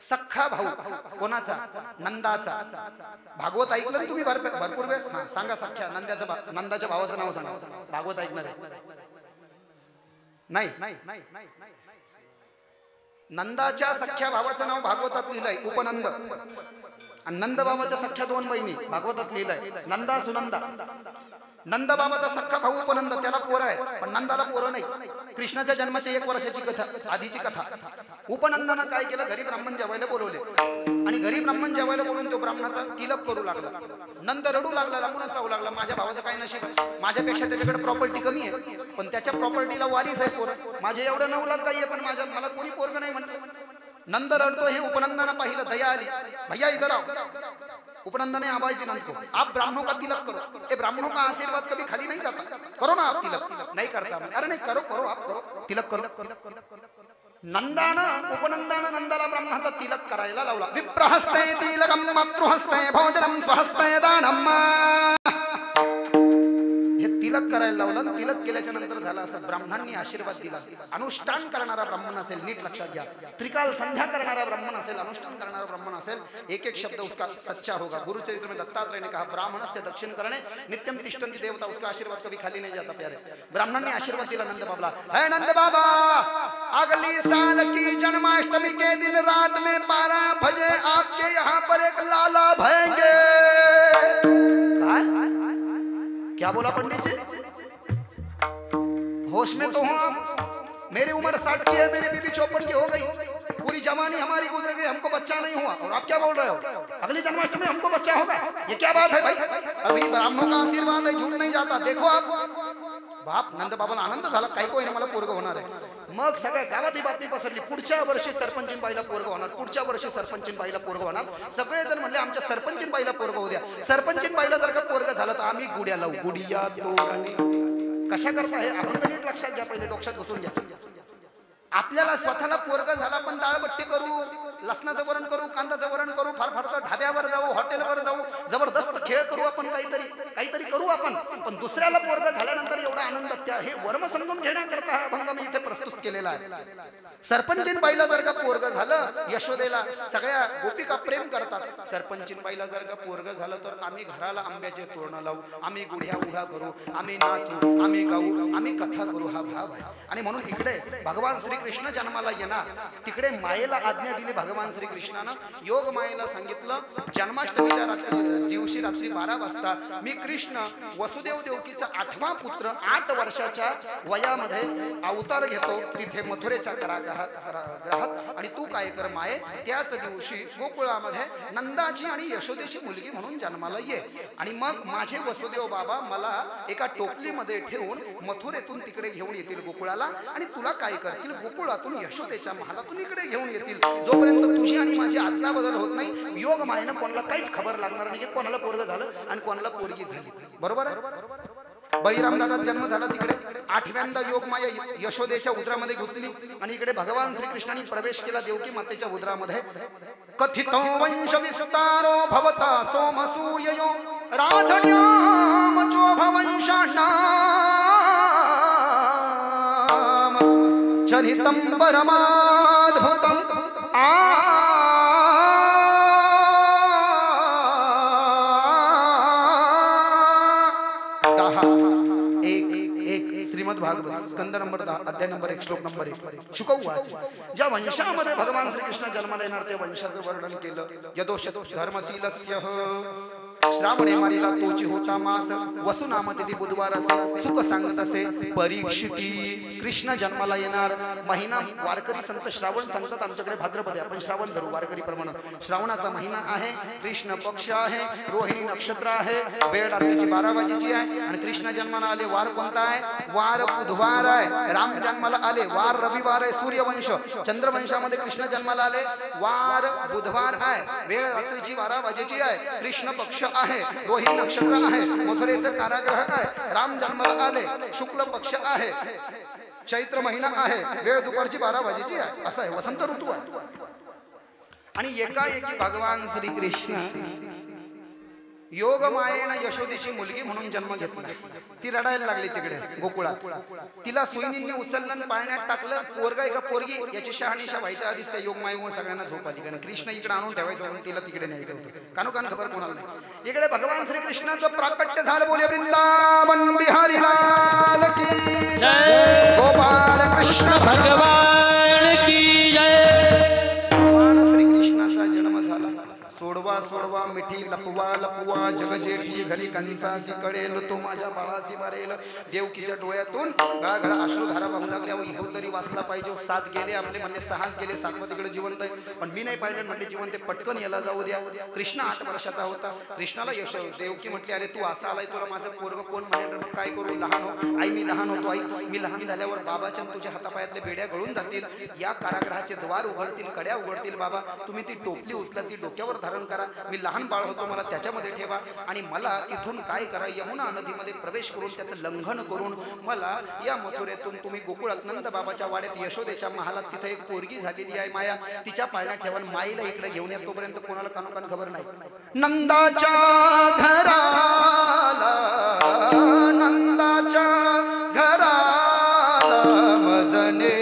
सख्खा भाऊ कोणाचा? नंदाचा. भागवत ऐकलं ना तुम्ही भरपूर वेळेस? सांगा सख्या नंदाच्या भावाचं नाव सांगा. भागवत ऐकणार आहे? नाही. नंदाच्या सख्या भावाचं नाव भागवतात लिहिलंय उपनंद. आणि नंद बाबाच्या सख्या 2 बहिणी भागवतात लिहिलंय नंदा सुनंदा. नंद बाबाचा सख्खा भाऊ उपनंद, त्याला पोरं आहेत पण नंदाला पोरं नाही. कृष्णाच्या जन्माची 1 वर्षाची कथा, आधीची कथा. उपनंदानं काय केलं? घरी ब्राह्मण जेवायला बोलवले आणि घरी ब्राह्मण जेवायला बोलून तो ब्राह्मणाचा तिलक करू लागला. नंद रडू लागला, लांबूनच पाहू लागला, माझ्या भावाचं काय नशीब आहे, माझ्यापेक्षा त्याच्याकडे प्रॉपर्टी कमी आहे पण त्याच्या प्रॉपर्टीला वारीस आहे पोरं. माझे एवढं 9 लाख गाई आहे पण मला कोणी पोरग नाही म्हणलं. नंद रडतो हे उपनंदानं पाहिलं, दया आली. भैया इधर आओ. उपनंदाने आवाज दी नंद को, आप ब्राह्मणों का तिलक करो. ये ब्राह्मणों का आशीर्वाद कभी खाली नहीं जाता, करो ना आप तिलक. नहीं करता मैं. अरे नहीं करो आप करो तिलक करो. नंदानं उपनंदानं नंदाला ब्राह्मणाचा तिलक करायला लावला. विप्रहस्ते तिलकम मातृहस्ते भोजनम स्वहस्ते दानम. हे तिलक करायला लावलं. तिलक केल्याच्या नंतर झालं असं, ब्राह्मणांनी आशीर्वाद दिला. अनुष्ठान करणारा ब्राह्मण असेल, नीट लक्षात घ्या, त्रिकाल संध्या करणारा ब्राह्मण असेल, अनुष्ठान करणारा ब्राह्मण असेल, एक एक शब्द उसका सच्चा होगा. गुरुचरित्र में दत्तात्रेय ने कहा ब्राह्मण से दक्षिण करणे नित्यम तिष्ठन्ति देवता. उसका आशीर्वाद कभी खाली नहीं जाता प्यारे. ब्राह्मणांनी आशीर्वाद दिला नंद बाबा. है नंद बाबा, अगली साल की जन्माष्टमी के दिन रात में 12 बजे आपके यहाँ पर एक लाला भयेंगे. क्या बोला पंडित जी? होश में तो हूं. मेरी उम्र 60 की है, मेरी बीबी 54 की हो गई, पूरी जवानी हमारी गुजर गई, हमको बच्चा नहीं हुआ और आप क्या बोल रहे हो अगली जन्माष्टमी में हमको बच्चा होगा? ये क्या बात है भाई? अभी ब्राह्मणों का आशीर्वाद है, झूठ नहीं जाता. देखो आप बाप. नंद बाबाला आनंद झाला, काही कोणी मला पोरग होणार आहे. मग सगळ्या गावात ही बातमी पसरली, पुढच्या वर्षी सरपंचीन बाईला पोरग होणार, पुढच्या वर्षी सरपंचीन बाईला पोरग होणार. सगळेजण म्हणले आमच्या सरपंचीन बाईला पोरग होऊ द्या. सरपंचीन बाईला जर का पोरग झालं तर आम्ही गुड्या लावू. गुडिया तोरणे. कशा करता हे अभंग नीट लक्षात घ्या, पहिले डोक्यात घुसून घ्या. आपल्याला स्वतःला पोरग झाला पण डाळबट्टी करू, लसणाचं वरण करू, कांदाचं वरण करू, फार फार तर ढाब्यावर जाऊ, हॉटेलवर जाऊ, जबरदस्त खेळ करू आपण, काहीतरी करू आपण. पण दुसऱ्याला पोरग झाल्यानंतर एवढा आनंद, त्या हे वर्म समजून घेण्याकरता हा अभंग मी इथे प्रस्तुत केलेला आहे. सरपंचीन बाईला जर का पोरग झालं, यशोदेला सगळ्या गोपिका प्रेम करतात. सरपंचीन बाईला जर का पोरग झालं तर आम्ही घराला आंब्याचे तोरण लावू, आम्ही गुढ्या उभा करू, आम्ही नाचू, आम्ही गाऊ, आम्ही कथा करू. हा भाव आहे. आणि म्हणून इकडे भगवान श्रीकृष्ण जन्माला येणार, तिकडे मायेला आज्ञा दिली भगवान श्रीकृष्णानं. योग मायेला सांगितलं जन्माष्टमीच्या दिवशी रात्री 12 वाजता मी कृष्ण वसुदेव देवकीचा 8वा पुत्र 8 वर्षाच्या वयामध्ये अवतार घेतो तिथे मथुरेच्या ग्रहात. आणि तू काय कर माये, त्याच दिवशी गोकुळामध्ये नंदाची आणि यशोदेची मुलगी म्हणून जन्माला ये. आणि मग माझे वसुदेव बाबा मला एका टोपलीमध्ये ठेवून मथुरेतून तिकडे घेऊन येतील गोकुळाला. आणि तुला काय करतील, गोकुळातून यशोदेच्या महालातून इकडे घेऊन येतील. जोपर्यंत तुझी आणि माझी आदला बदल होत नाही, योग मायेनं कोणाला काहीच खबर लागणार नाही की कोणाला पोरग झालं आणि कोणाला पोरगी झाली. बरोबर आहे? बळीराम दादा जन्म झाला तिकडे, 8व्यांदा योगमाया यशोदेच्या उदरामध्ये घुसली आणि इकडे भगवान श्रीकृष्णांनी प्रवेश केला देवकी मातेच्या उदरामध्ये. कथितो वंश विस्तारो भवता सोमसूर्ययो राधण्याम चोभवंशाणाम चरितं परमाद्भुतं श्रीमद भागवत स्कंद नंबर 10 अध्याय नंबर 1 श्लोक नंबर 1. शुक उवाच, ज्या वंशामध्ये भगवान श्रीकृष्ण जन्माला येणार त्या वंशाचं वर्णन केलं. यदोष धर्मशीलस्य श्रावणे मारीला तोची होता मास, वसु नाम तिथी बुधवार असे, सुख सांगत असे परीक्षिती. कृष्ण जन्माला येणार महिना वारकरी संत श्रावण सांगतात, आमच्याकडे भाद्रपद आहे, आपण श्रावण धरू वारकरी प्रमाणे. श्रावणाचा महिना आहे, कृष्ण पक्ष आहे, रोहिणी नक्षत्र आहे, वेळ रात्रीची 12 वाजेची आहे. आणि कृष्ण जन्माला आले वार कोणता आहे? वार बुधवार आहे. राम जन्माला आले वार रविवार आहे, सूर्यवंश. चंद्रवंशामध्ये कृष्ण जन्माला आले वार बुधवार आहे, वेळ रात्रीची 12 वाजेची आहे, कृष्ण पक्ष आहे, रोहिणी नक्षत्र आहे, मथुरेचे कारागृह आहे. राम जन्माला आले शुक्ल पक्ष आहे, चैत्र महिना आहे, वेळ दुपारची 12 वाजेची आहे, असं आहे, वसंत ऋतू आहे. आणि एकाएकी भगवान श्रीकृष्ण योग मायेनं यशोदेची मुलगी म्हणून जन्म घेतला. ती रडायला लागली तिकडे गोकुळात. तिला सुईनींनी उचललं, पाण्यात टाकलं. पोरगा एका पोरगी याची शहानिशा व्हायच्या आधीच त्या योग मायेमुळे सगळ्यांना झोप आली. कारण कृष्ण इकडे आणून ठेवायचं होतं, तिला तिकडे न्यायचं होतं. कानोकान खबर कोणाला नाही. इकडे भगवान श्रीकृष्णाचं प्राकट्य झालं. बोले वृंदावन बिहारी लाल की जय, गोपाल कृष्ण भगवान की जय. भगवान श्रीकृष्णाचा जन्म झाला. सोडवा सोडवा मिठी लपवा लपवा जगजेठी झाली कंसासी कळेल तो माझ्या बाळासी मारेल. देवकीच्या डोळ्यातून गळागळा अश्रुधारा वाहू लागल्या. हो तरी वाचला पाहिजे. 7 गेले आपले म्हणले, 6 गेले, 7वं तिकडे जिवंत आहे. पण मी नाही पाहिलं म्हणले जिवंत, पटकन याला जाऊ द्या. कृष्ण 8 वर्षाचा होता. कृष्णाला यश देवकी म्हटली, अरे तू असा आलाय, तुला माझं पोरग कोण म्हणेल? मग काय करू? लहान हो आई, मी लहान होतो आई. मी लहान झाल्यावर बाबाच्या तुझ्या हातापायातले बेड्या गळून जातील. या कारागृहाचे द्वार उघडतील, कड्या उघडतील. बाबा तुम्ही ती टोपली उचला, ती डोक्यावर धारण करा. मी लहान बाळ होतो, मला त्याच्यामध्ये ठेवा. आणि मला इथून काय करा, यमुना नदीमध्ये प्रवेश करून त्याचं लंघन करून मला या मथुरेतून तुम्ही गोकुळात नंद बाबाच्या वाड्यात यशोदेच्या महालात तिथे एक पोरगी झालेली आहे माया, तिच्या पाळण्यात ठेवा. माईला इकडे घेऊन या. तोपर्यंत कोणाला कानोकान खबर नाही. नंदाच्या घराला, नंदाच्या घराला मजने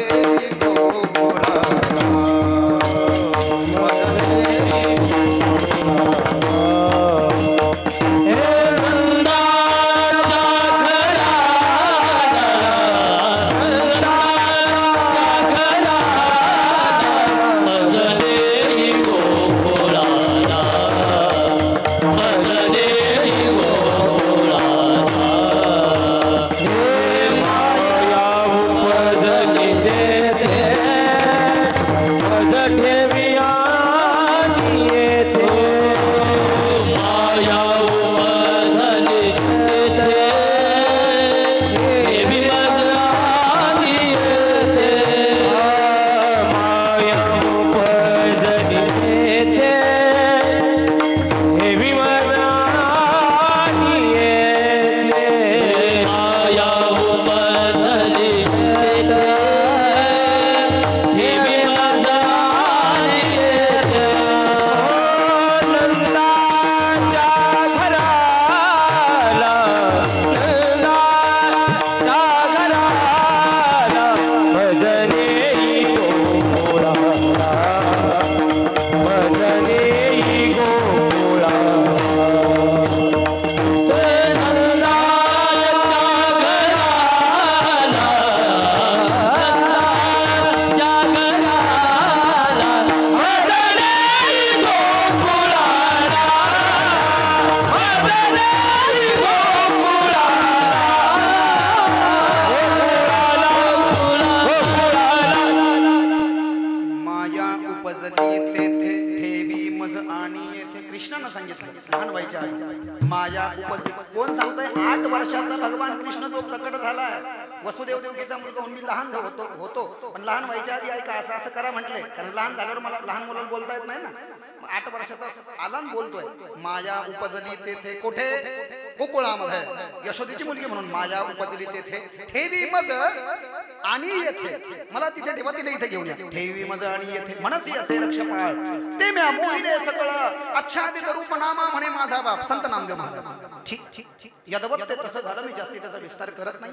गोकुळा. माया उपस्थित. कोण सांगतंय? 8 वर्षाचा भगवान कृष्ण जो प्रकट झालाय, वसुदेव देवकीचा मुलगा. मी लहान होतो पण लहान व्हायच्या आधी ऐका असं असं करा म्हटले. कारण लहान झाल्यावर मला लहान मुलांना बोलता येत नाही ना. 8 वर्षाचा आला बोलतोय. माया उपजली तेथे, कुठे? गोकुळामध्ये. यशोदेची मुलगी म्हणून माया उपजली तेथे, ठेवी मज आणि येथे. मला तिथे ठेवा, तिने इथे घेऊन या. ठेवी मज आणि येथे मनसी असे रक्षपाळ, ते म्या मोहिले सकळ आच्छादित रूप नामा म्हणे माझा बाप संत नामदेव महाराज. ठीक ठीक ठीक, यदवत ते तसं झालं. मी जास्ती त्याचा विस्तार करत नाही.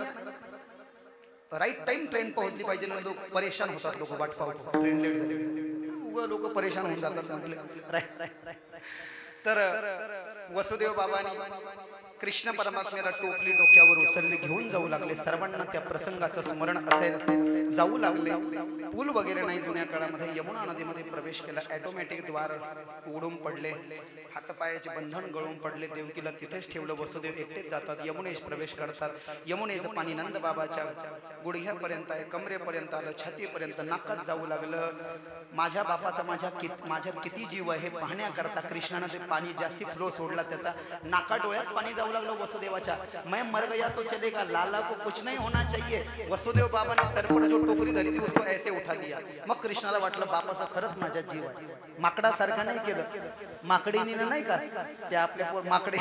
राईट टाइम ट्रेन पोहोचली पाहिजे. लोक परेशान होतात, लोक वाट पाहतात, ट्रेन लेट झाली, लोक परेशान होऊन जातात म्हटले. तर वसुदेव बाबांनी कृष्ण परमात्म्याला टोपली डोक्यावर उचलली, घेऊन जाऊ लागले. सर्वांना त्या प्रसंगाचं स्मरण असेल. जाऊ लागले. पूल वगैरे नाही जुन्या काळामध्ये. यमुना नदीमध्ये प्रवेश केला. ऑटोमॅटिक द्वार उघडून पडले, हातपायाचे बंधन गळून पडले. देवकीला तिथेच ठेवलं. वसुदेव एकटेच जातात. यमुनेश प्रवेश करतात. यमुनेचं पाणी नंद बाबाच्या गुडघ्यापर्यंत आहे, कमरेपर्यंत आलं, छातीपर्यंत, नाकात जाऊ लागलं. माझ्या बापाचा माझ्यात किती जीव आहे हे पाहण्याकरता कृष्णानं ते पाणी जास्ती फ्लो सोडला. त्याचा नाका डोळ्यात पाणी जाऊ लागलं वसुदेवाच्या. मैं मर गया तो चलेगा, लाला को कुछ नहीं होना चाहिए. वसुदेव बाबा ने सर पर जो टोकरी धरी थी उसको ऐसे उठा दिया. मग कृष्णाला वाटलं बापाचा खरंच माझ्यात जीव आहे. माकडासारखा नाही केलं. माकडीने नाही का ते आपल्या माकडे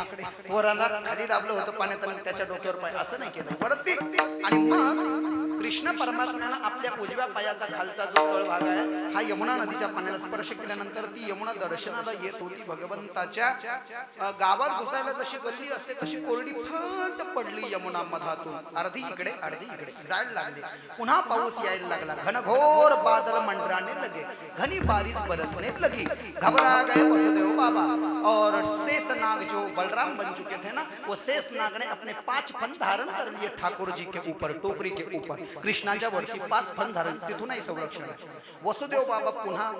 पोराला खाली दाबलं होतं पाण्यात आणि त्याच्या डोक्यावर पाय, असं नाही केलं. परत ते आणि मग कृष्ण परमात्म्यानं आपल्या उजव्या पायाचा खालचा जो तळभाग आहे हा यमुना नदीच्या पाण्याला स्पर्श केल्यानंतर ती यमुना दर्शनाला येत होती. भगवंताच्या गावात घुसायला जशी गल्ली असते तशी कोरडी फट पडली यमुना मधातून. अर्धी इकडे अर्धी इकडे जायला लागली. पुन्हा पाऊस यायला लागला. घनघोर बादल मंडराने लगे, घनी बारिश बरसने लगी. घबरा गए वसुदेव बाबा और शेष नाग जो बलराम बन चुके थे ना, वो शेष नाग ने अपने 5 फन धारण कर लिए ठाकुर जी के ऊपर, टोकरी के ऊपर. कृष्णाच्या वरती 5 फन धारण, तिथूनही संरक्षण आहे. वसुदेव बाबा पुन्हा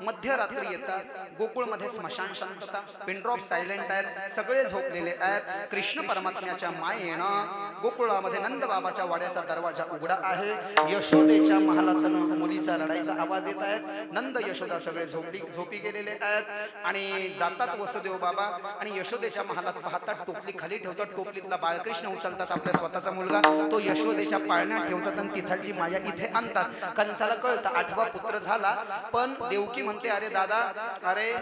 मध्यरात्री येतात. गोकुळमध्ये स्मशान शांतता, पिनड्रॉप सायलेंट आहेत, सगळे झोपलेले आहेत. कृष्ण परमात्म्याच्या मायेनं गोकुळामध्ये नंद बाबाच्या वाड्याचा दरवाजा उघडा आहे. यशोदेच्या महालातून मुलीचा रडायचा आवाज येत आहे. नंद यशोदा सगळे झोपी गेलेले आहेत आणि जातात वसुदेव बाबा आणि यशोदेच्या महालात पाहतात. टोपली खाली ठेवतात. टोपलीतला बाळकृष्ण उचलतात, आपल्या स्वतःचा मुलगा तो यशोदेच्या पाळण्यात ठेवतात आणि तिथलची माया इथे आणतात. कंसाला कळतं 8वा पुत्र झाला. पण देवकी म्हणते अरे दादा, अरे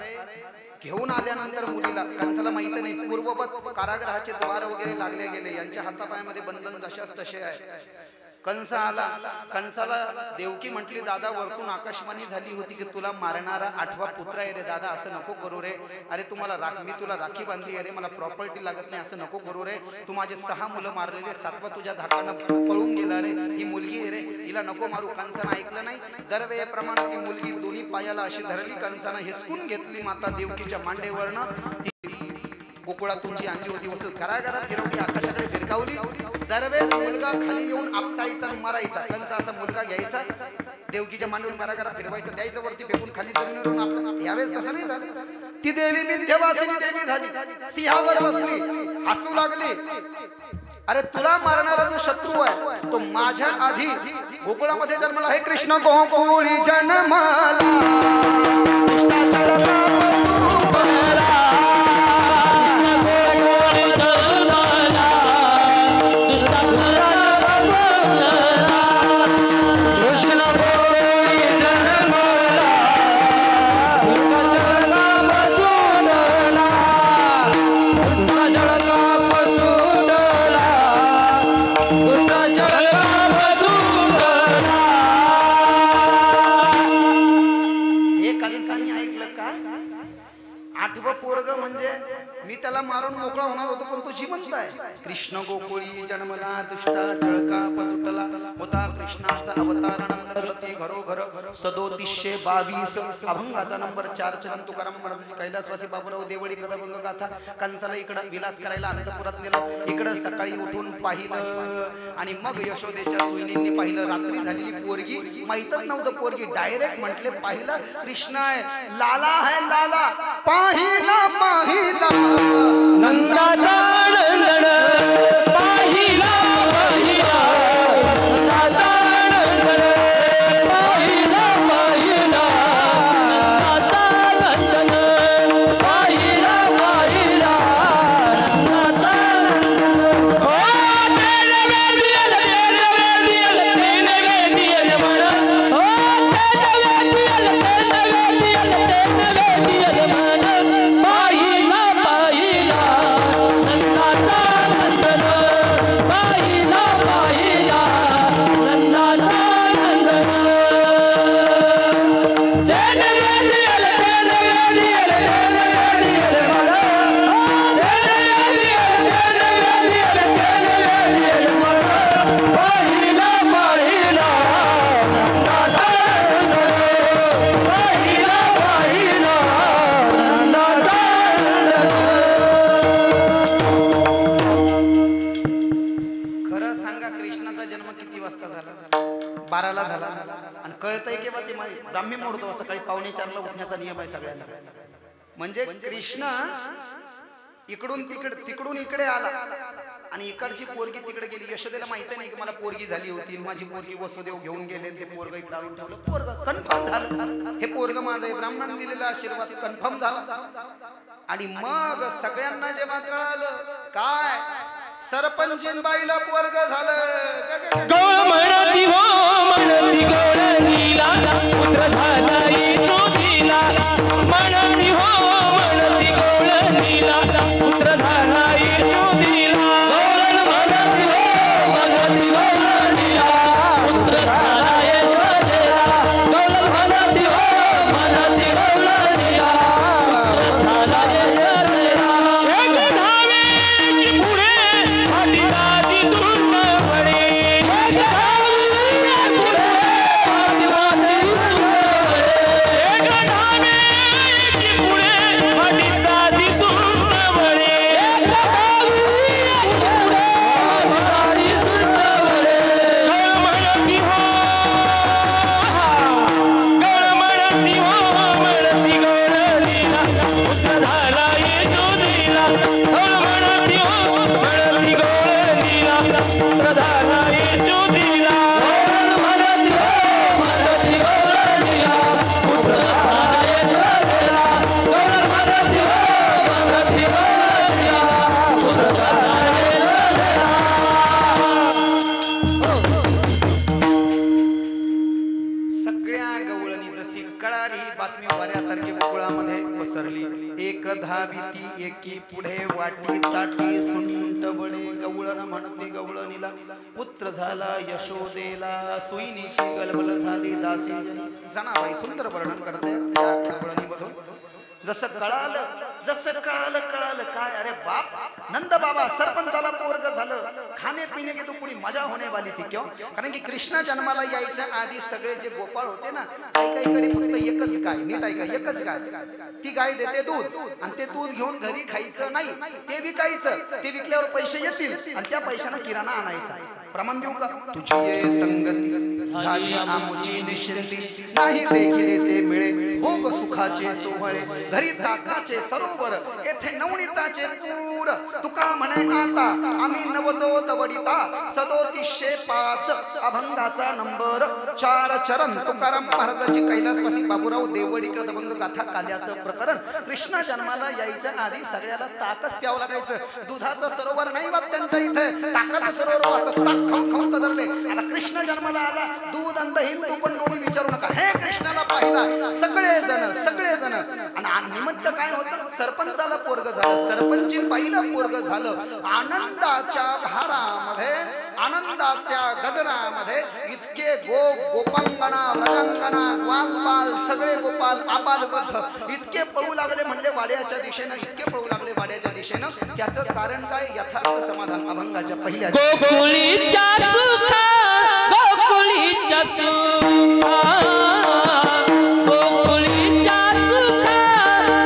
घेऊन आल्यानंतर मुलीला कंसाला माहित नाही. पूर्ववत कारागृहाचे द्वार वगैरे लागले गेले, यांच्या हातापायामध्ये बंधन जशाच तसे आहे. कंस आला. कंसाला देवकी म्हटली दादा वरतून आकाशवाणी झाली होती की तुला मारणारा 8वा पुत्र आहे रे दादा, असं नको करू रे. अरे तुम्हाला मी तुला राखी बांधली, अरे मला प्रॉपर्टी लागत नाही, असं नको करू रे. तू माझे 6 मुलं मारलेले, 7वा तुझ्या धाकानं पळून गेला रे. ही मुलगी आहे रे, हिला नको मारू. कंसानं ऐकलं नाही. दरवेळेप्रमाणे ती मुलगी दोन्ही पायाला अशी धरली. कंसानं हिसकून घेतली माता देवकीच्या मांडेवरनं. गोकुळातून जी आणली होती वस्तू घराघरा फिरवली, आकाशाकडे फिरकावली. दरवेळेस मुलगा खाली येऊन आपटायचा, मारायचा. कंस असा मुलगा घ्यायचा, देवकीच्या मांडून घराघरा फिरवायचं, द्यायचं वरती फेकून खाली जमिनीवरून आपलं. यावेळेस तसं नाही झालं. ती देवी विंध्यवासिनी देवी झाली, सिंहावर बसली, हसू लागली. अरे तुला मारणारा जो शत्रू आहे तो माझ्या आधी गोकुळामध्ये जन्मला. हे कृष्ण गोकुळी जन्मला, मारून मोकळा होणार होतो पण तो जिवंत आहे. कृष्ण गोकुळी जन्मला, दुष्टा चळका पसुटला होता. कृष्णाचा अवतार आनंद करते घरोघर. 3722 अभंगाचा नंबर 4 चलन तुकाराम महाराजांची कैलासवासी बाबूराव देवळी अभंग गाथा. कंसाला इकडं विलास करायला अंतपुरात नेलं. इकडं सकाळी उठून पाहिलं आणि मग यशोदेच्या सुईनींनी पाहिलं. रात्री झालेली पोरगी, माहीतच नव्हतं पोरगी. डायरेक्ट म्हटले पाहिलं कृष्ण आहे, लाला है लाला. पाहिला पाहिला नंदाचा नंदन, पाहिला पाहिला नंदाचा नंदन, पाहिला पाहिला नंदाचा नंदन, पाहिला पाहिला नंदाचा नंदन. ओ तेरे वेदियल तेरे वेदियल तेरे वेदियल मन, ओ तेरे वेदियल तेरे वेदियल तेरे वेदियल मन, पाहिला पाहिला नंदाचा नंदन, पाहिला पाहिला नंदाचा नंदन. तेरे वेदियल तेरे वेदियल तेरे वेदियल मन, तेरे वेदियल तेरे वेदियल तेरे वेदियल मन, पाहिला पाहिला नंदाचा नंदन, पाहिला पाहिला नंदाचा नंदन. खरं सांगा कृष्णाचा जन्म किती वाजता झाला? 12ला झाला. आणि कळतंय केव्हा ते ब्राह्मी मोडतो. सकाळी 4:45ला उठण्याचा नियम आहे सगळ्यांचा. म्हणजे कृष्ण इकडून तिकडून इकडे आला आणि इकडची पोरगी तिकडे गेली. यशोदेला माहिती नाही की मला पोरगी झाली होती, माझी पोरगी वसुदेव घेऊन गेले. ते पोरग इकडे आणून ठेवलं. पोरग कन्फर्म झालं, हे पोरग माझं आहे. ब्राह्मण दिलेला आशीर्वाद कन्फर्म झाला. आणि मग सगळ्यांना जेव्हा कळालं काय सरपंचीन बाईला पोरग झालं. गौळ म्हणती हो म्हणती गौळ नीला, पुत्र झाला यशोदीला. म्हणती हो म्हणती गौळ नीला, पुत्र झाला यशोदीला. गौळ म्हणती हो म्हणती गौळ नीला, धाविती एकी पुढे वाटी ताटी सुंट बळे गवळण म्हणती गवळणीला पुत्र झाला यशोदेला सुईनीची गलबल झाली दासी जनाबाई सुंदर वर्णन करते या गवळणीमधून जसं कळालं काय अरे बाप नंद बाबा सरपंचाला पोरग झालं खाणे पिणे की तू पुरी मजा होणे वाली थी क्यों कारण की कृष्ण जन्माला यायच्या आधी सगळे जे गोपाळ होते ना काही फक्त एकच गाय नीट आहे का एकच गाय ती गाय देते दूध आणि ते दूध घेऊन घरी खायचं नाही ते विकायचं ते विकल्यावर पैसे येतील आणि त्या पैशाने किराणा आणायचा प्रमाण देऊ का तुझी ये संगती झाली आमुची निश्चिंती नाही देखील ते मिळे भोग सुखाचे सोहळे घरी ताकाचे सरोवर येथे नवनीताचे पूर तुका म्हणे आता आम्ही नवदो दवडिता 3705 अभंगाचा नंबर 4 चरण तुकाराम महाराजांची कैलासवासी बाबूराव देवडीकर दबंग गाथा काल्याचं प्रकरण कृष्ण जन्माला यायच्या आधी सगळ्याला ताकच प्यावं लागायचं दुधाचं सरोवर नाही वाट त्यांच्या इथे ताकाचं सरोवर वाटत ताक खाऊन कदरले आता कृष्ण जन्माला आला दूध अंधहीन तू पण कोणी विचारू नका हे कृष्णाला पाहिला सगळे जण आणि निमित्त काय होतं सरपंचाला पोरग झालं सरपंचीन बाईला पोरग झालं आनंदाच्या भारामध्ये आनंदाच्या गजरामध्ये इतके गोपांगणा रंगांगणा ग्वाल सगळे गोपाल आबाल वृद्ध इतके पळू लागले म्हणले वाड्याच्या दिशेनं इतके पळू लागले वाड्याच्या दिशेनं त्याचं कारण काय यथार्थ समाधान अभंगाच्या पहिल्या गोकुळीच्या सुखा गोकुळीच्या सुखा गोकुळीच्या सुखा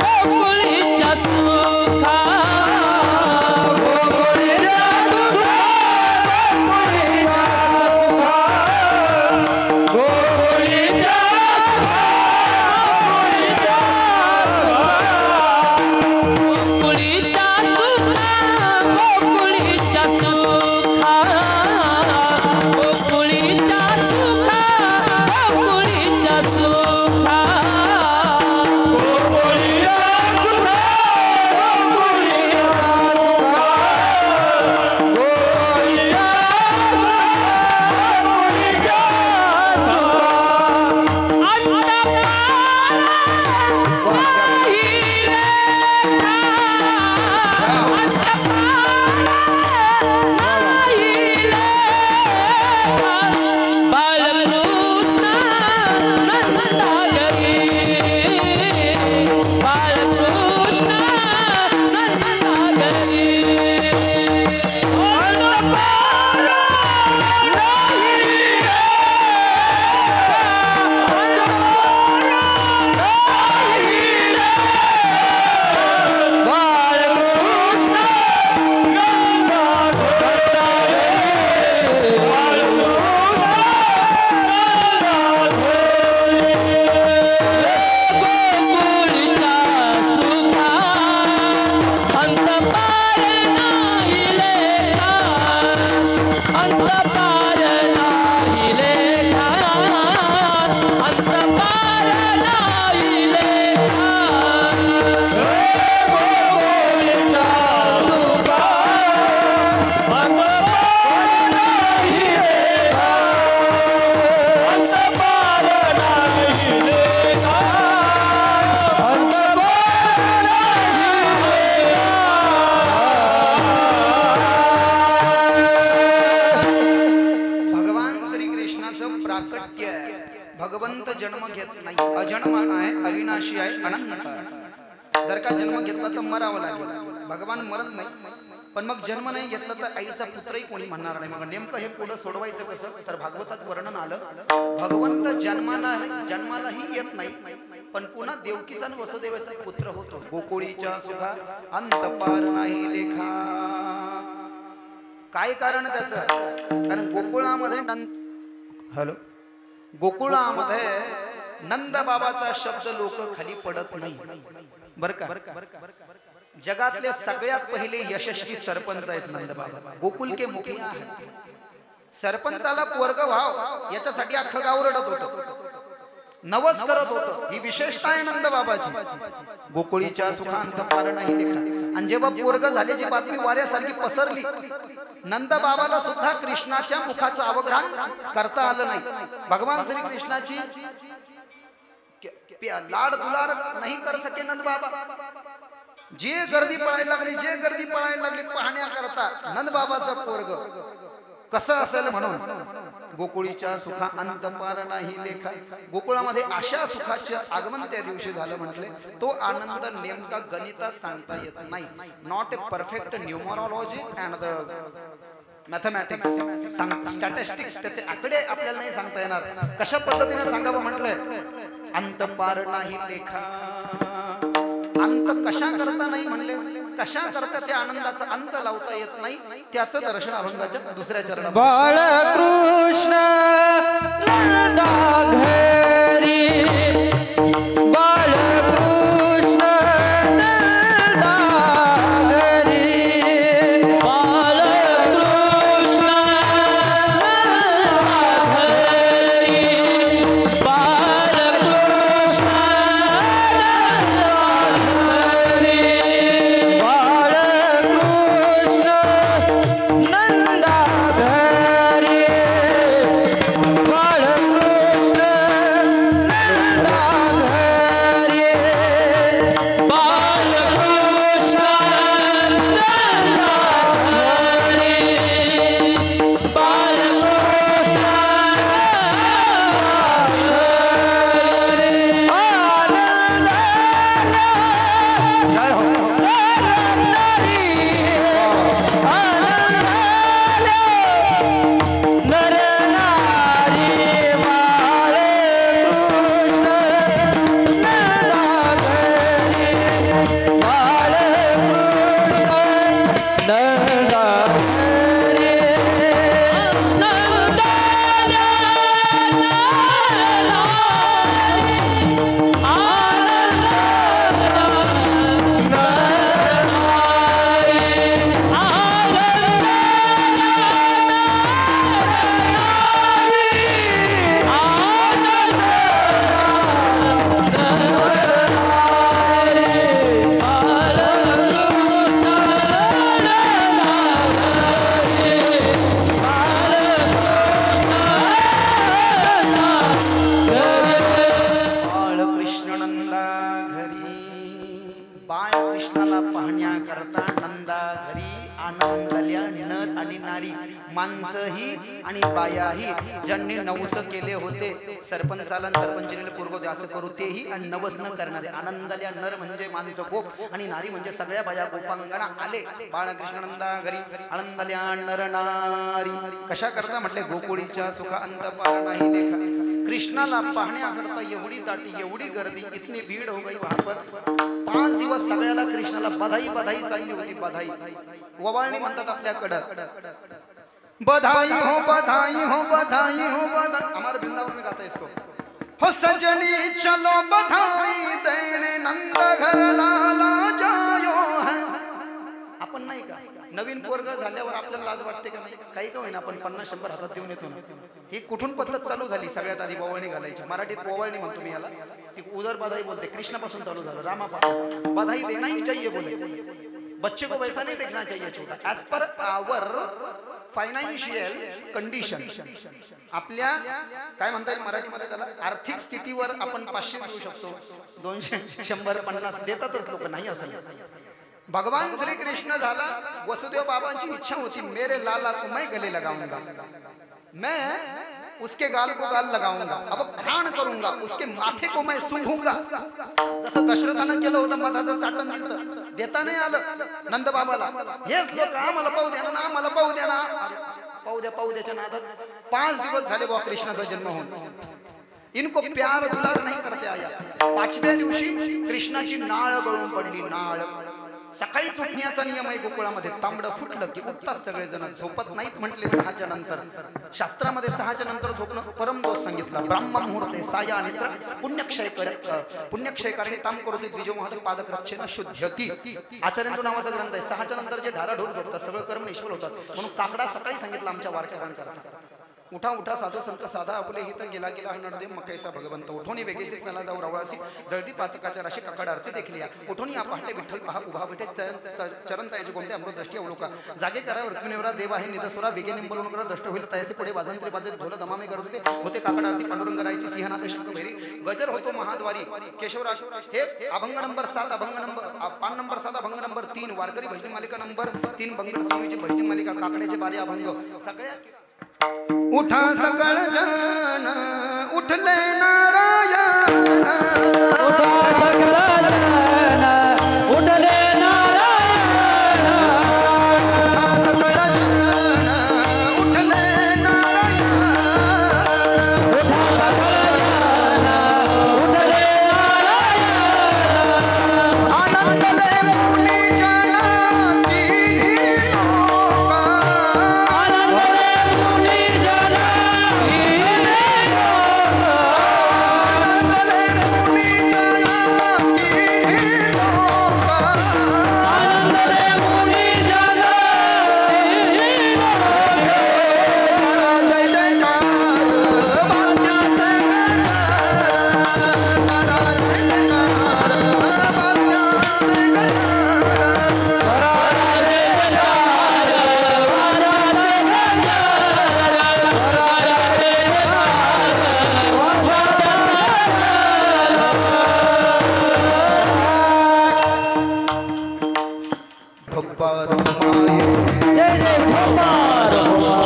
गोकुळीच्या सुखा भगवंत जन्म घेत नाही अजन्मान आहे अविनाशी आहे अनंत आहे जर का जन्म घेतला तर मरावं लागेल भगवान मरत नाही पण मग जन्म नाही घेतला तर आईचा पुत्रही कोणी म्हणणार नाही मग नेमकं हे पुढं सोडवायचं कसं तर भागवतात वर्णन आलं भगवंत जन्मालाही येत नाही पण पुन्हा देवकीचा आणि वसुदेवाचा पुत्र होतो गोकुळीच्या सुखा अंत पार नाही लेखा काय कारण त्याचं कारण गोकुळामध्ये नंद बाबाचा शब्द लोक खाली पडत नाही बर का जगातले सगळ्यात पहिले यशस्वी सरपंच आहेत नंद बाबा गोकुल के मुखिया आहे सरपंचाला पोरग व्हाव याच्यासाठी अख्खं गाव रडत होतं नवस करत होतं ही विशेषता आहे नंद बाबाची गोकुळीच्या सुखांत पार नाही लेखा आणि जेव्हा पोरग झाल्याची बातमी वाऱ्यासारखी पसरली नंद बाबाला सुद्धा कृष्णाच्या मुखाचं अवग्रहण करता आलं नाही भगवान श्री कृष्णाची लाड दुलार नहीं कर सके नंद बाबा जे गर्दी पळायला लागली पाहण्याकरता नंदबाबाचा पोरग कसं असेल म्हणून गोकुळीच्या सुखा अंत पार नाही लेखा. गोकुळामध्ये अशा सुखाचे आगमन त्या दिवशी झालं म्हटले. तो आनंद नेमका गणितात सांगता येत नाही. Not a perfect numerology and the mathematics statistics त्याचे आकडे आपल्याला नाही सांगता येणार. कशा पद्धतीने सांगावं म्हटलंय. अंत पार नाही लेखा. अंत कशा करता नाही म्हणले. कशा करता त्या आनंदाचा अंत लावता येत नाही. त्याचं दर्शन अभंगाच्या दुसऱ्या चरणात. बाळकृष्ण नंदा घरी बाळकृष्ण नंदा घरी बाळकृष्ण नंदा घरी बाळकृष्ण आणि बायाही ज्यांनी नवस केले होते सरपंचाला सरपंचीने पूर्व असं करू तेही आणि नवस न करणारे आनंदल्या नर म्हणजे माणसं गोप आणि नारी म्हणजे सगळ्या बाया गोपांगणा आले बाळकृष्णानंदा घरी आनंदल्या नर नारी. कशा करता म्हटले गोकुळीच्या सुखा अंत पार नाही लेखा. कृष्णाला पाहण्याकरता एवढी दाटी एवढी गर्दी इतनी भीड हो गई वहां पर. 5 दिवस सगळ्याला कृष्णाला बधाई बधाई चालली होती. बधाई ववाळणी म्हणतात आपल्याकडं. बधाई हो बधाई हो बधाई हो बधाई. हमारे वृंदावन में गाता है इसको. हो सजनी चलो बधाई देने नंद घर लाला जायो है. आपण नाही का नवीन पोरग झाल्यावर आपल्याला लाज वाटते का नाही. काही का होईना आपण 50-100 हातात देऊन येतो ना. ही कुठून पद्धत चालू झाली. सगळ्यात आधी ओवाळणी घालायची. मराठीत ओवाळणी म्हणतो मी याला. ती उदर बधाई बोलते. कृष्णापासून चालू झालं रामापासून. बधाई देना ही चाहिए बोले. बच्चे को वैसा नहीं देखना चाहिए छोटा. As per hour financial condition. आपल्या काय म्हणता येईल मराठीमध्ये त्याला आर्थिक स्थितीवर आपण 500 देऊ शकतो. 200 100 50 देतातच लोक. नाही असं भगवान श्री कृष्ण झाला. वसुदेव बाबांची इच्छा होती मेरे लाला को मैं गले लगाऊंगा. मैं उसके गाल को गाल लगाऊंगा. अब घ्राण करूंगा. उसके माथे को मैं सुंघूंगा. जसं दशरथानं केलं होतं मधाचं चाटण दिलं. देता नाही आलं नंद बाबाला. हेच लोक आम्हाला पाहू द्या ना आम्हाला पाहू द्या ना. पाहू द्याच्या नादात 5 दिवस झाले बुवा कृष्णाचा जन्म होऊन. इनको प्यार दुलार नाही करते आया. 5व्या दिवशी कृष्णाची नाळ गळून पडली. नाळ. सकाळीच उठण्याचा नियम आहे गोकुळामध्ये. तांबडं फुटलं की उठतात सगळेजण. झोपत नाहीत म्हटले 6च्या नंतर. शास्त्रामध्ये 6च्या नंतर झोपणं परमदोष सांगितला. ब्राह्मण मुहूर्ते साया नेत्र पुण्यक्षय कारणे ताम करोति द्विजो महत पादक्रच्छेन शुद्धती. आचार्यंद्र नावाचा ग्रंथ आहे. 6च्या नंतर जे ढाराढोर झोपतात सगळं कर्म निष्फळ होतात. म्हणून काकडा सकाळी सांगितलं आमच्या वारकऱ्यांकरता. उठा उठा साधू संत साधा आपले हित गेला गेला हनडदे मकैसा भगवंत उठोनी वेगेचे चला जाऊ रवळासी जळती पातकाच्या राशी काकड आरती देखली या उठोनी या पहाटे विठ्ठल पहा उभा भेटे चरण तायाचे गोंडे अमृत दृष्टी अवलोका जागे करा वृत्तीनेवरा देव आहे निदसुरा वेगे निंबलून करा दृष्ट होईल तयासे पुढे वाजंत्री वाजत ढोल दमामे करत होते काकड आरती पांडुरंग करायची सिंहनाथ शंख भैरी गजर होतो महाद्वारी केशवराज हे अभंग नंबर 7 अभंग नंबर पान नंबर 7 अभंग नंबर 3 वारकरी भजनी मालिका नंबर 3 बंगळ स्वामीची भजनी मालिका काकड्याचे बाले अभंग सगळ्या उठा सकळ जन उठले नारायण उठा सकळ जन उठले नारायण उठा सकळ जन उठले नारायण उठा सकळ जन उठले नारायण आनंदले मुनी जन तिन्ही लोक आनंदले मुनी जन आनंदले मुनी जन तिन्ही लोक आनंदले मुनी जन जय जयकार भाग्याचे भब्बार माये जय जय भगवान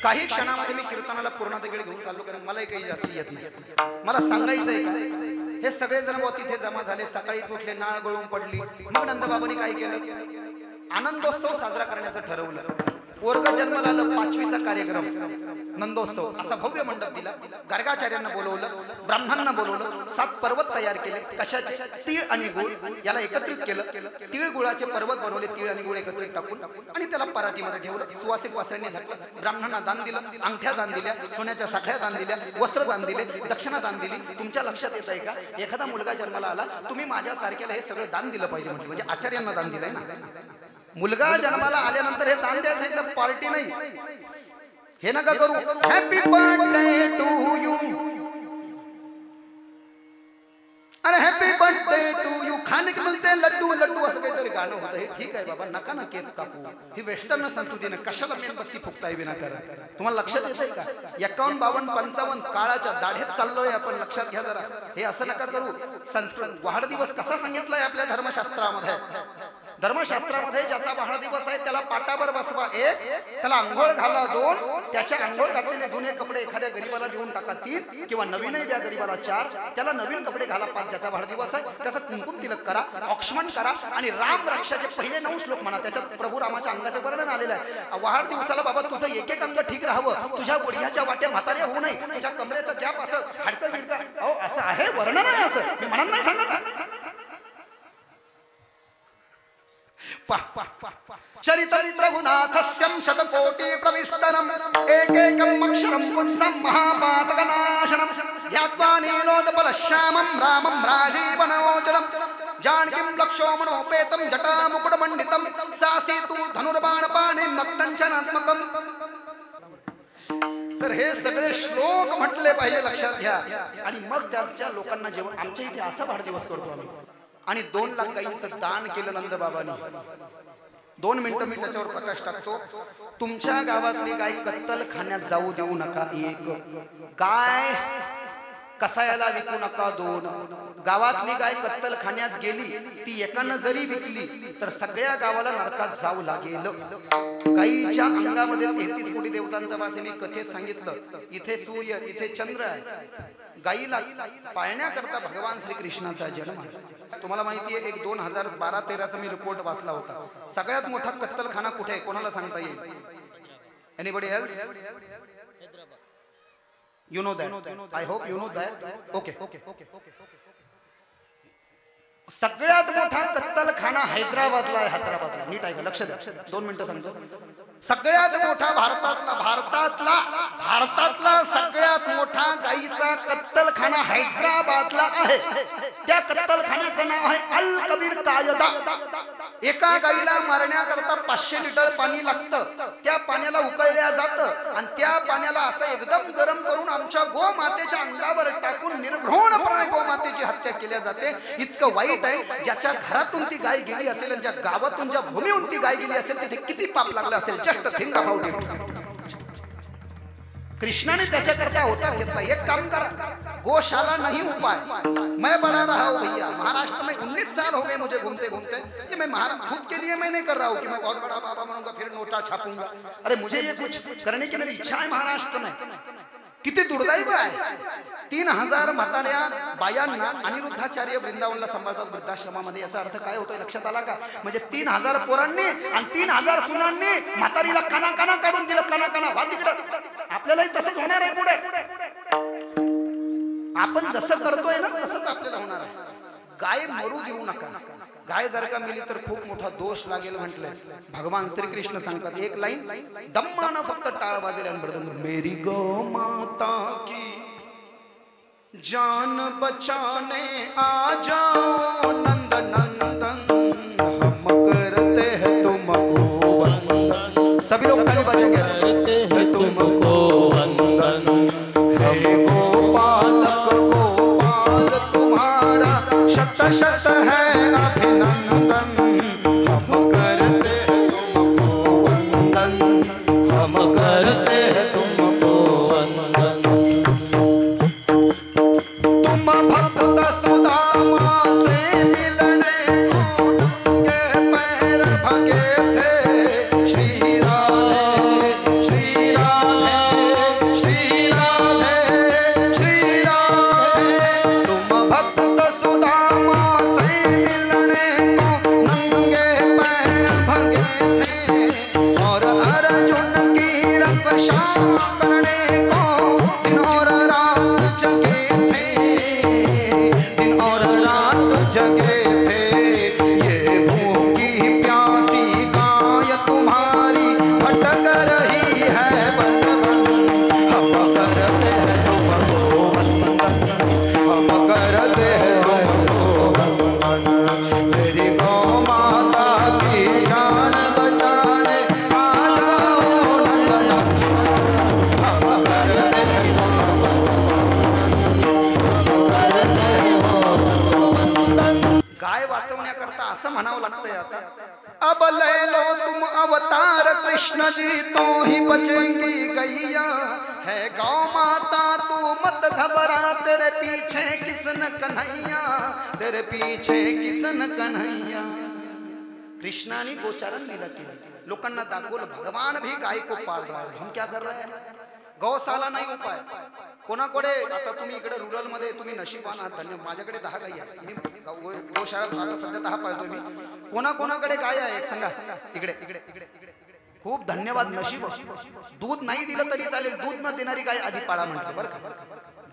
काही क्षणामध्ये मी कीर्तनाला पूर्णतेकडे घेऊन चाललो कारण मलाही काही जास्त येत नाही मला सांगायचंय का हे सगळे जण तिथे जमा झाले सकाळीच उठले नाळ गळून पडली मग नंदबाबांनी काय केलं आनंदोत्सव साजरा करण्याचं ठरवलं पोरग जन्माला आलं 5वीचा कार्यक्रम नंदोत्सव असा भव्य मंडप दिला गार्गाचार्यांना बोलवलं ब्राह्मणांना बोलवलं 7 पर्वत तयार केले कशाचे तीळ आणि गुळ याला एकत्रित केलं तीळ गुळाचे पर्वत बनवले तीळ आणि गुळ एकत्रित टाकून आणि त्याला परातीमध्ये ठेवलं सुवासिक वस्त्रांनी झाकलं ब्राह्मणांना दान दिलं अंगठ्या दान दिल्या सोन्याच्या साखळ्या दान दिल्या वस्त्र दान दिले दक्षिणा दान दिली तुमच्या लक्षात येत आहे का एखादा मुलगा जन्माला आला तुम्ही माझ्या सारख्याला हे सगळं दान दिलं पाहिजे म्हणजे आचार्यांना दान दिलंय ना मुलगा जन्माला आल्यानंतर हे दान द्यायचं तर पार्टी नाही हे नका करू हॅपी बर्थडे टू यू अरे हॅपी बर्थडे टू यू खाने के मिलते लड्डू लड्डू असं काहीतरी गाणं होतं हे ठीक आहे बाबा नका ना केक कापू ही वेस्टर्न संस्कृतीने कशाला मेणबत्ती फुकताय विनाकारण तुम्हाला लक्षात येत आहे का 51 52 55 काळाच्या दाढेत चाललोय आपण लक्षात घ्या जरा हे असं नका करू संस्कृत वाढदिवस कसा सांगितलाय आपल्या धर्मशास्त्रामध्ये धर्मशास्त्रामध्ये ज्याचा वाढदिवस आहे त्याला पाटावर बसवा 1 त्याला अंघोळ घाला 2 त्याच्या अंघोळ घातलेले जुने कपडे एखाद्या गरीबाला देऊन टाका 3 किंवा नवीनही द्या गरीबाला 4 त्याला नवीन कपडे घाला 5 ज्याचा वाढदिवस आहे त्याचा कुंकुम तिलक करा औक्षमन करा आणि राम रक्षाचे पहिले 9 श्लोक म्हणा त्याच्यात प्रभू रामाच्या अंगाचं वर्णन आलेलं आहे वाढदिवसाला बाबा तुझं एक एक अंग ठीक राहावं तुझ्या गुडघ्याच्या वाट्या म्हाताऱ्या होऊ नये तुझ्या कमरेचं गॅप असं हाडकं बिडकं अहो असं आहे वर्णन आहे असं मी म्हणत नाही सांगत चरितं रघुनाथस्यं शतकोटि प्रविस्तरम् एकैकम् अक्षरं पुंसं महापातकनाशनं ध्यात्वा नीलोदपलश्यामं रामं राजीवनोचनं जानकीं लक्षोमणोपेतं जटामुकुटमण्डितं सासीतु धनुर्बाणपाणिं नक्तञ्चनात्मकम् तर हे सगळे श्लोक म्हटले पाहिजे लक्षात घ्या आणि मग त्याच्या लोकांना जेवण आमच्या इथे असा वाढदिवस करतो आम्ही आणि 2 लाख गाईंचं दान केलं नंदबाबांनी 2 मिनिटं मी त्याच्यावर प्रकाश टाकतो तुमच्या गावातली गाय कत्तल खाण्यात जाऊ देऊ नका एक गाय कसायाला विकू नका दोन. गावातली गाय कत्तलखान्यात गेली, ती एकानं जरी विकली तर सगळ्या गावाला नरकात जाऊ लागेल. गायीच्या अंगामध्ये 33 कोटी देवतांचा वास आहे. मी कथेत सांगितलं, इथे सूर्य इथे चंद्र आहे. गायीला पाळण्याकरता भगवान श्रीकृष्णाचा जन्म आहे. तुम्हाला माहिती आहे, एक 2012-13चा मी रिपोर्ट वाचला होता. सगळ्यात मोठा कत्तलखाना कुठे आहे कोणाला सांगता येईल? Anybody else? You know that. I hope you know that. Okay. सगळ्यात मोठा कत्तलखाना हैदराबादला आहे. हैदराबादला नीट आहे, लक्ष द्या. 2 मिनिटं सांगतो. सगळ्यात मोठा भारतातला सगळ्यात मोठा गायीचा कत्तलखाना हैदराबादला आहे. त्या कत्तलखान्याचं नाव आहे अल कबीर कायदा. एका गायीला मारण्याकरता 500 लिटर पाणी लागतं. त्या पाण्याला उकळल्या जातं आणि त्या पाण्याला असं एकदम गरम करून आमच्या गोमातेच्या अंगावर टाकून निर्घृणपणे गोमातेची हत्या केल्या जाते. इतकं वाईट आहे. ज्याच्या घरातून ती गाय गेली असेल, ज्या गावातून ज्या भूमीहून ती गाय गेली असेल, तिथे किती पाप लागलं असेल. Just think about it. कृष्णाने त्याच्याकरता अवतार घेतला. एक काम करा, गौशाला नहीं उपाय. मैं बड़ा रहा हूँ भैया, महाराष्ट्र में 19 साल हो गए मुझे घूमते घूमते, कि मैं खुद के लिए मैं नहीं कर रहा हूँ कि मैं बहुत बड़ा बाबा बनूंगा फिर नोटा छापूंगा. अरे मुझे ये कुछ करने की मेरी इच्छा है महाराष्ट्र में. किती दुर्दैव आहे. 3000 म्हाताऱ्या बायांना अनिरुद्धाचार्य वृंदावनला सांभाळतात वृद्धाश्रमामध्ये. याचा अर्थ काय होतोय लक्षात आला का? म्हणजे 3000 पोरांनी आणि 3000 सुनांनी म्हातारीला काना काढून दिलं. काना वा तिकडं. आपल्यालाही तसंच होणार आहे पुढे. आपण जसं करतोय ना तसंच आपल्याला होणार आहे. गाय मरू देऊ नका. गाय जर का मिली तर खूप मोठा दोष लागेल म्हटलंय. भगवान श्रीकृष्ण सांगतात, एक लाईन दम्मानं फक्त टाळ वाजेल आणि बडदम, मेरी गौ माता की जान बचाने आ जाओ नंद नंदन, हम करते हैं तुमको वंदन. सभी लोग ताली बजाएंगे. तुमको वंदन हे गोपालक, गोपाल तुम्हारा शत शत है अभिनंदन. हम करते हैं तुमको वंदन, हम करते हैं तुमको वंदन. तुम भक्त सुदामा से मिलने को नंगे पैर भगे थे. श्री राधे श्री राधे श्री राधे श्री राधे. तुम भक्त सुदामा से मिलने को नंगे पैर भगे थे और अर्जुन की रक्षा करने को दिन और रात जगे थे. दिन और रात जगे थे. ये भूखी प्यासी गाय तुम्हारी भटक रही है वन वन. हम करते हैं तुमको वंदन, हम करते हैं तुमको वंदन. मेरी गौ माता की जान बचाने आ जाओ नंदन. हम करते हैं तुमको वंदन. गाय वाचवण्याकरता असं म्हणावं लागतंय आता. अब ले लो तुम अवतार कृष्ण जी, तो ही बचेंगी गैया. है गौ माता तू मत घबरा, तेरे पीछे किसन कन्हैया, तेरे पीछे किसन कन्हैया. कृष्णाने गोचारण लीला केली. लोकांना दाखवलं भगवान भी गाय को पाल रहा है. हम क्या कर रहे हैं? गौशाला नाही उपाय. कोणाकडे आता तुम्ही इकडे रूरल मध्ये तुम्ही नशीबवान आहात. धन्य. माझ्याकडे 10 गायी आहेत. मी गोशाळा आता सध्या 10 पाळतोय मी. कोणाकोणाकडे गाय आहे एक सांगा. इकडे खूप धन्यवाद. नशीब. दूध नाही दिलं तरी चालेल. दूध न देणारी गाय आधी पाळा म्हटलं बरं का.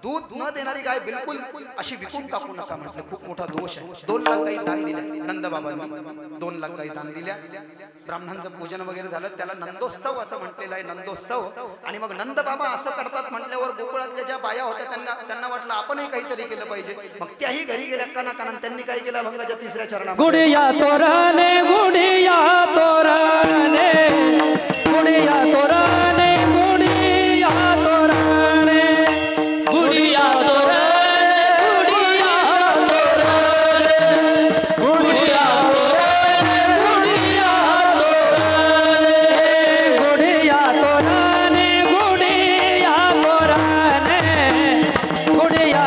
दूध न देणारी गाय बिलकुल अशी विकून टाकू नका म्हटलं. खूप मोठा दोष आहे. 2 लाख गायी दान दिल्या नंदबाबांनी. 2 लाख गायी दान दिल्या. ब्राह्मणांचं पूजन वगैरे झालं. त्याला नंदोत्सव असं म्हटलेलं आहे. नंदोत्सव. आणि मग नंदबाबा असं करतात म्हटल्यावर गोकुळातल्या ज्या बाया होत्या त्यांना वाटलं आपणही काहीतरी केलं पाहिजे. मग त्याही घरी गेल्या काना. त्यांनी काय केलं? अभंगाच्या 3ऱ्या चरणात गुडिया तोराने गुडिया तोराने गुडिया तोराने गुडिया तोराने गुडिया तोराने गुडिया तोराने गुडिया तोराने गुडिया तोराने गुडिया तोराने गुडिया तोराने गुडिया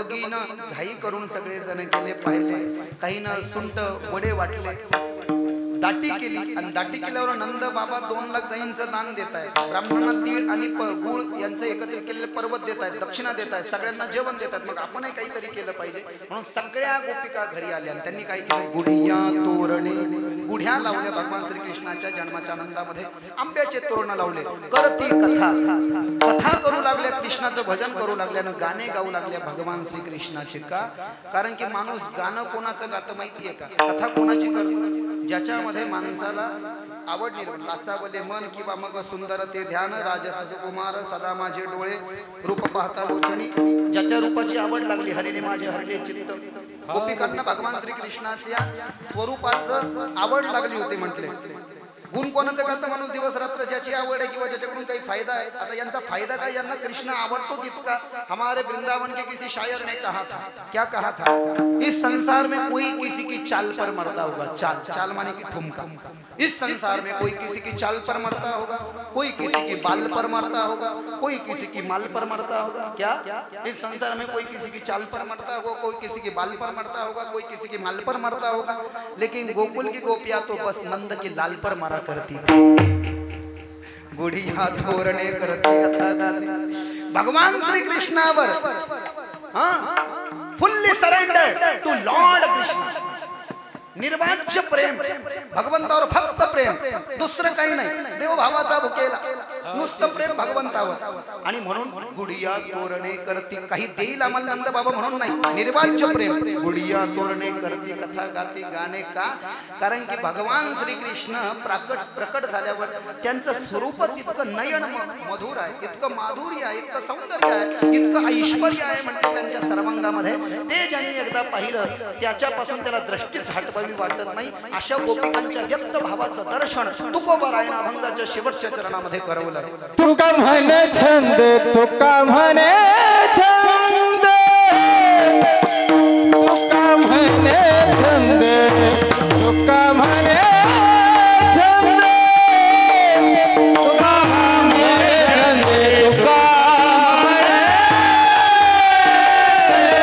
बगीनं घाई करून सगळे जण गेले पाहिले, काहीनं सुंट वडे वाटले, दाटी केली आणि दाटी केल्यावर नंद बाबा 2 लाख गायींचं दान देत आहेत, ब्राह्मणांना तीळ आणि गुळ यांचं एकत्रित केलेले पर्वत देत आहेत, दक्षिणा देत आहेत, सगळ्यांना जेवण देत आहेत. मग आपणही काहीतरी केलं पाहिजे म्हणून सगळ्या गोपिका घरी आल्या आणि त्यांनी काय केलं, गुढिया तोरणे गुढ्या लावल्या भगवान श्रीकृष्णाच्या जन्माच्या आनंदामध्ये, आंब्याचे तोरण लावले, करती कथा कथा करू लागल्या, कृष्णाचं भजन करू लागल्या आणि गाणे गाऊ लागल्या भगवान श्रीकृष्णाचे. का? कारण की माणूस गाणं कोणाचं गातं माहितीये का? कथा कोणाची करतो? ज्याच्यामध्ये माणसाला आवड निर्माण, लाचावले मन किंवा मग सुंदर ते ध्यान, राजस कुमार सदा माझे डोळे रूप पाहता लोचणी, ज्याच्या रूपाची आवड लागली, हरिणे माझे हरले चित्त. गोपिकांना भगवान श्रीकृष्णाच्या स्वरूपाचं आवड लागली होती म्हटले. गुण कोणाचं करतं माणूस दिवस रात्र, ज्याची आवड आहे किंवा ज्याच्याकडून काही फायदा आहे. आता यांचा फायदा काय, यांना कृष्ण आवडतोच इतका, हमारे वृंदावन के किसी शायर ने कहा था, क्या कहा था, इस संसार में कोई किसी की चाल पर मरता होगा. चाल चाल माने की ठुमका. इस संसार में कोई किसी की चाल पर मरता होगा, कोई किसी की बाल पर मरता होगा, कोई किसी की माल पर मरता होगा. क्या? इस संसार में कोई किसी की चाल पर मरता होगा, कोई किसी की बाल पर मरता होगा, कोई किसी की माल पर मरता होगा, लेकिन गोकुल की गोपियां तो बस नंद की लाल पर मारा करती थी. गुढिया तोरणे करती कथा गाती भगवान श्री कृष्णावर, fully surrender to lord Krishna. निर्वाच्य प्रेम, भगवंतावर फक्त प्रेम, दुसरं काही नाही. देवभावाचा भुकेला नुसतं प्रेम भगवंतावर. आणि म्हणून गुढिया तोरणे करती, काही देईल आम्हाला नंद बाबा म्हणून नाही, निर्वाच्य प्रेम. गुढिया तोरणे करती कथा गाती. गाणे का? कारण की भगवान श्रीकृष्ण प्रकट झाल्यावर त्यांचं स्वरूपच इतकं नयन मधुर आहे, इतकं माधुर्य आहे, इतकं सौंदर्य आहे, इतकं ऐश्वर्य आहे म्हणजे त्यांच्या सर्वांगामध्ये. ते ज्याने एकदा पाहिलं त्याच्यापासून त्याला दृष्टीच हटवावी वाटत नाही. अशा गोपिकांच्या व्यक्त भावाचं दर्शन तुकोबारायण अभंगाच्या शेवटच्या चरणामध्ये करवलं. तुका म्हणे छंद, तुका म्हणे छंद, तुका म्हणे छंद, तुका म्हणे छंद, तुका म्हणे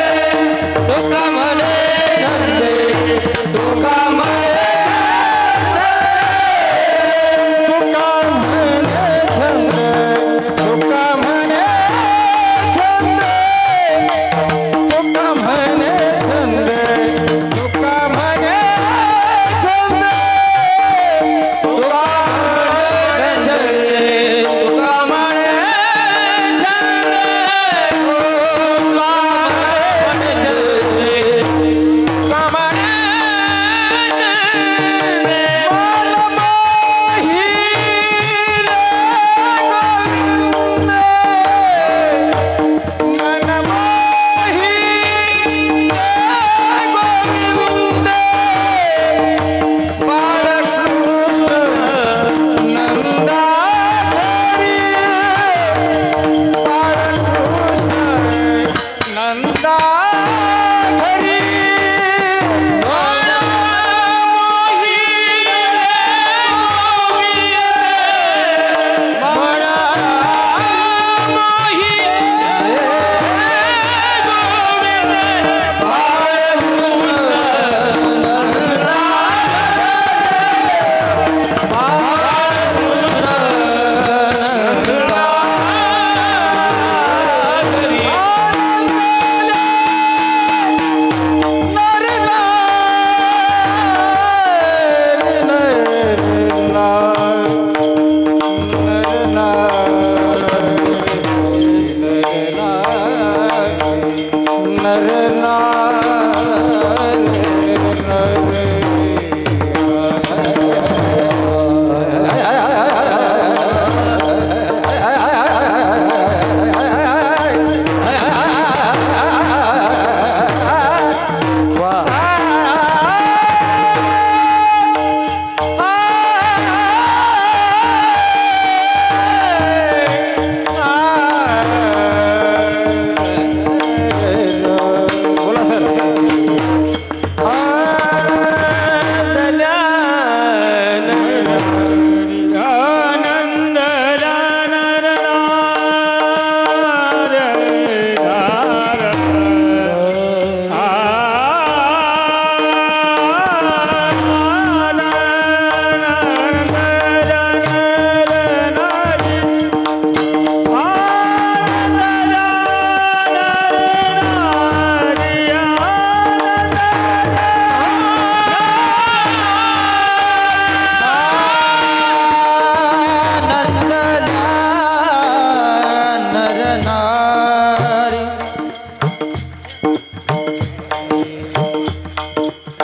छंद, तुका म्हणे छंद, तुका म्हणे छंद, तुका म्हणे छंद,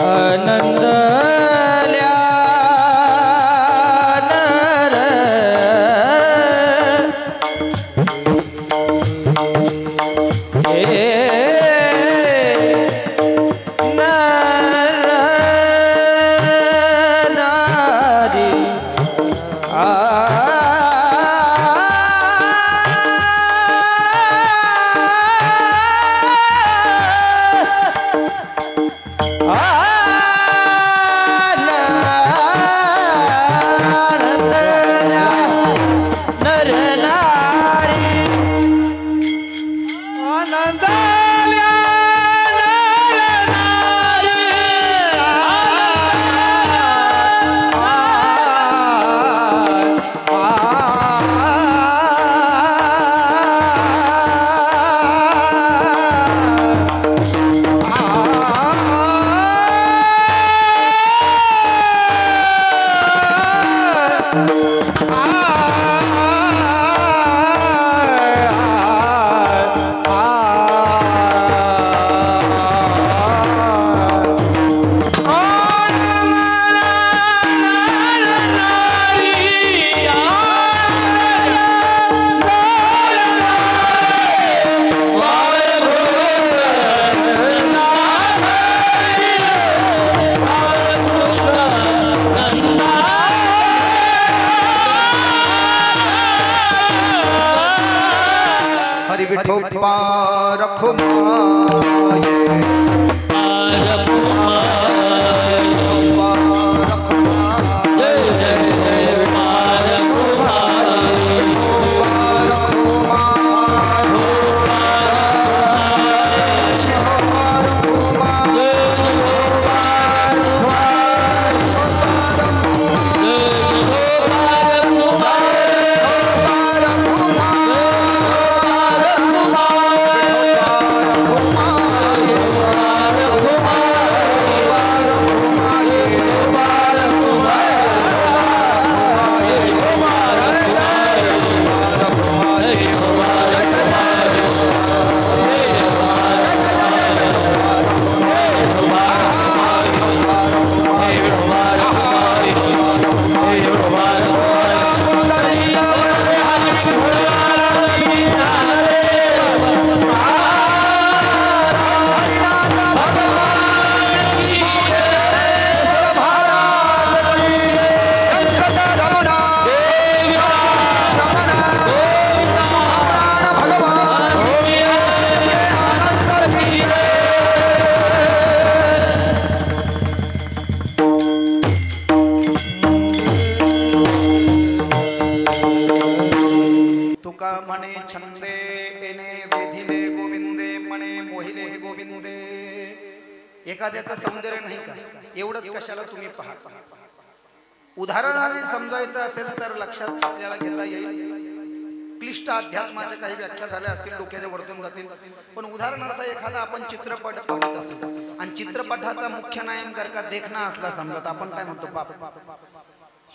आनंदल्या नर हे नर नारी हरि विठोबा रखो माये म्हणे छंदे येणे वेधिले गोविंदे म्हणे मोहिले गोविंदे. एखाद्याचं सौंदर्य नाही का एवढंच कशाला तुम्ही पहा. उदाहरणाने समजायचं असेल तर लक्षात आपल्याला घेता येईल. क्लिष्ट अध्यात्माच्या काही व्याख्या झाल्या असतील डोक्याच्या वरतून जातील, पण उदाहरणार्थ एखादा आपण चित्रपट पाहत असू आणि चित्रपटाचा मुख्य नायक जर का देखणा असला समजत, आपण काय म्हणतो बाप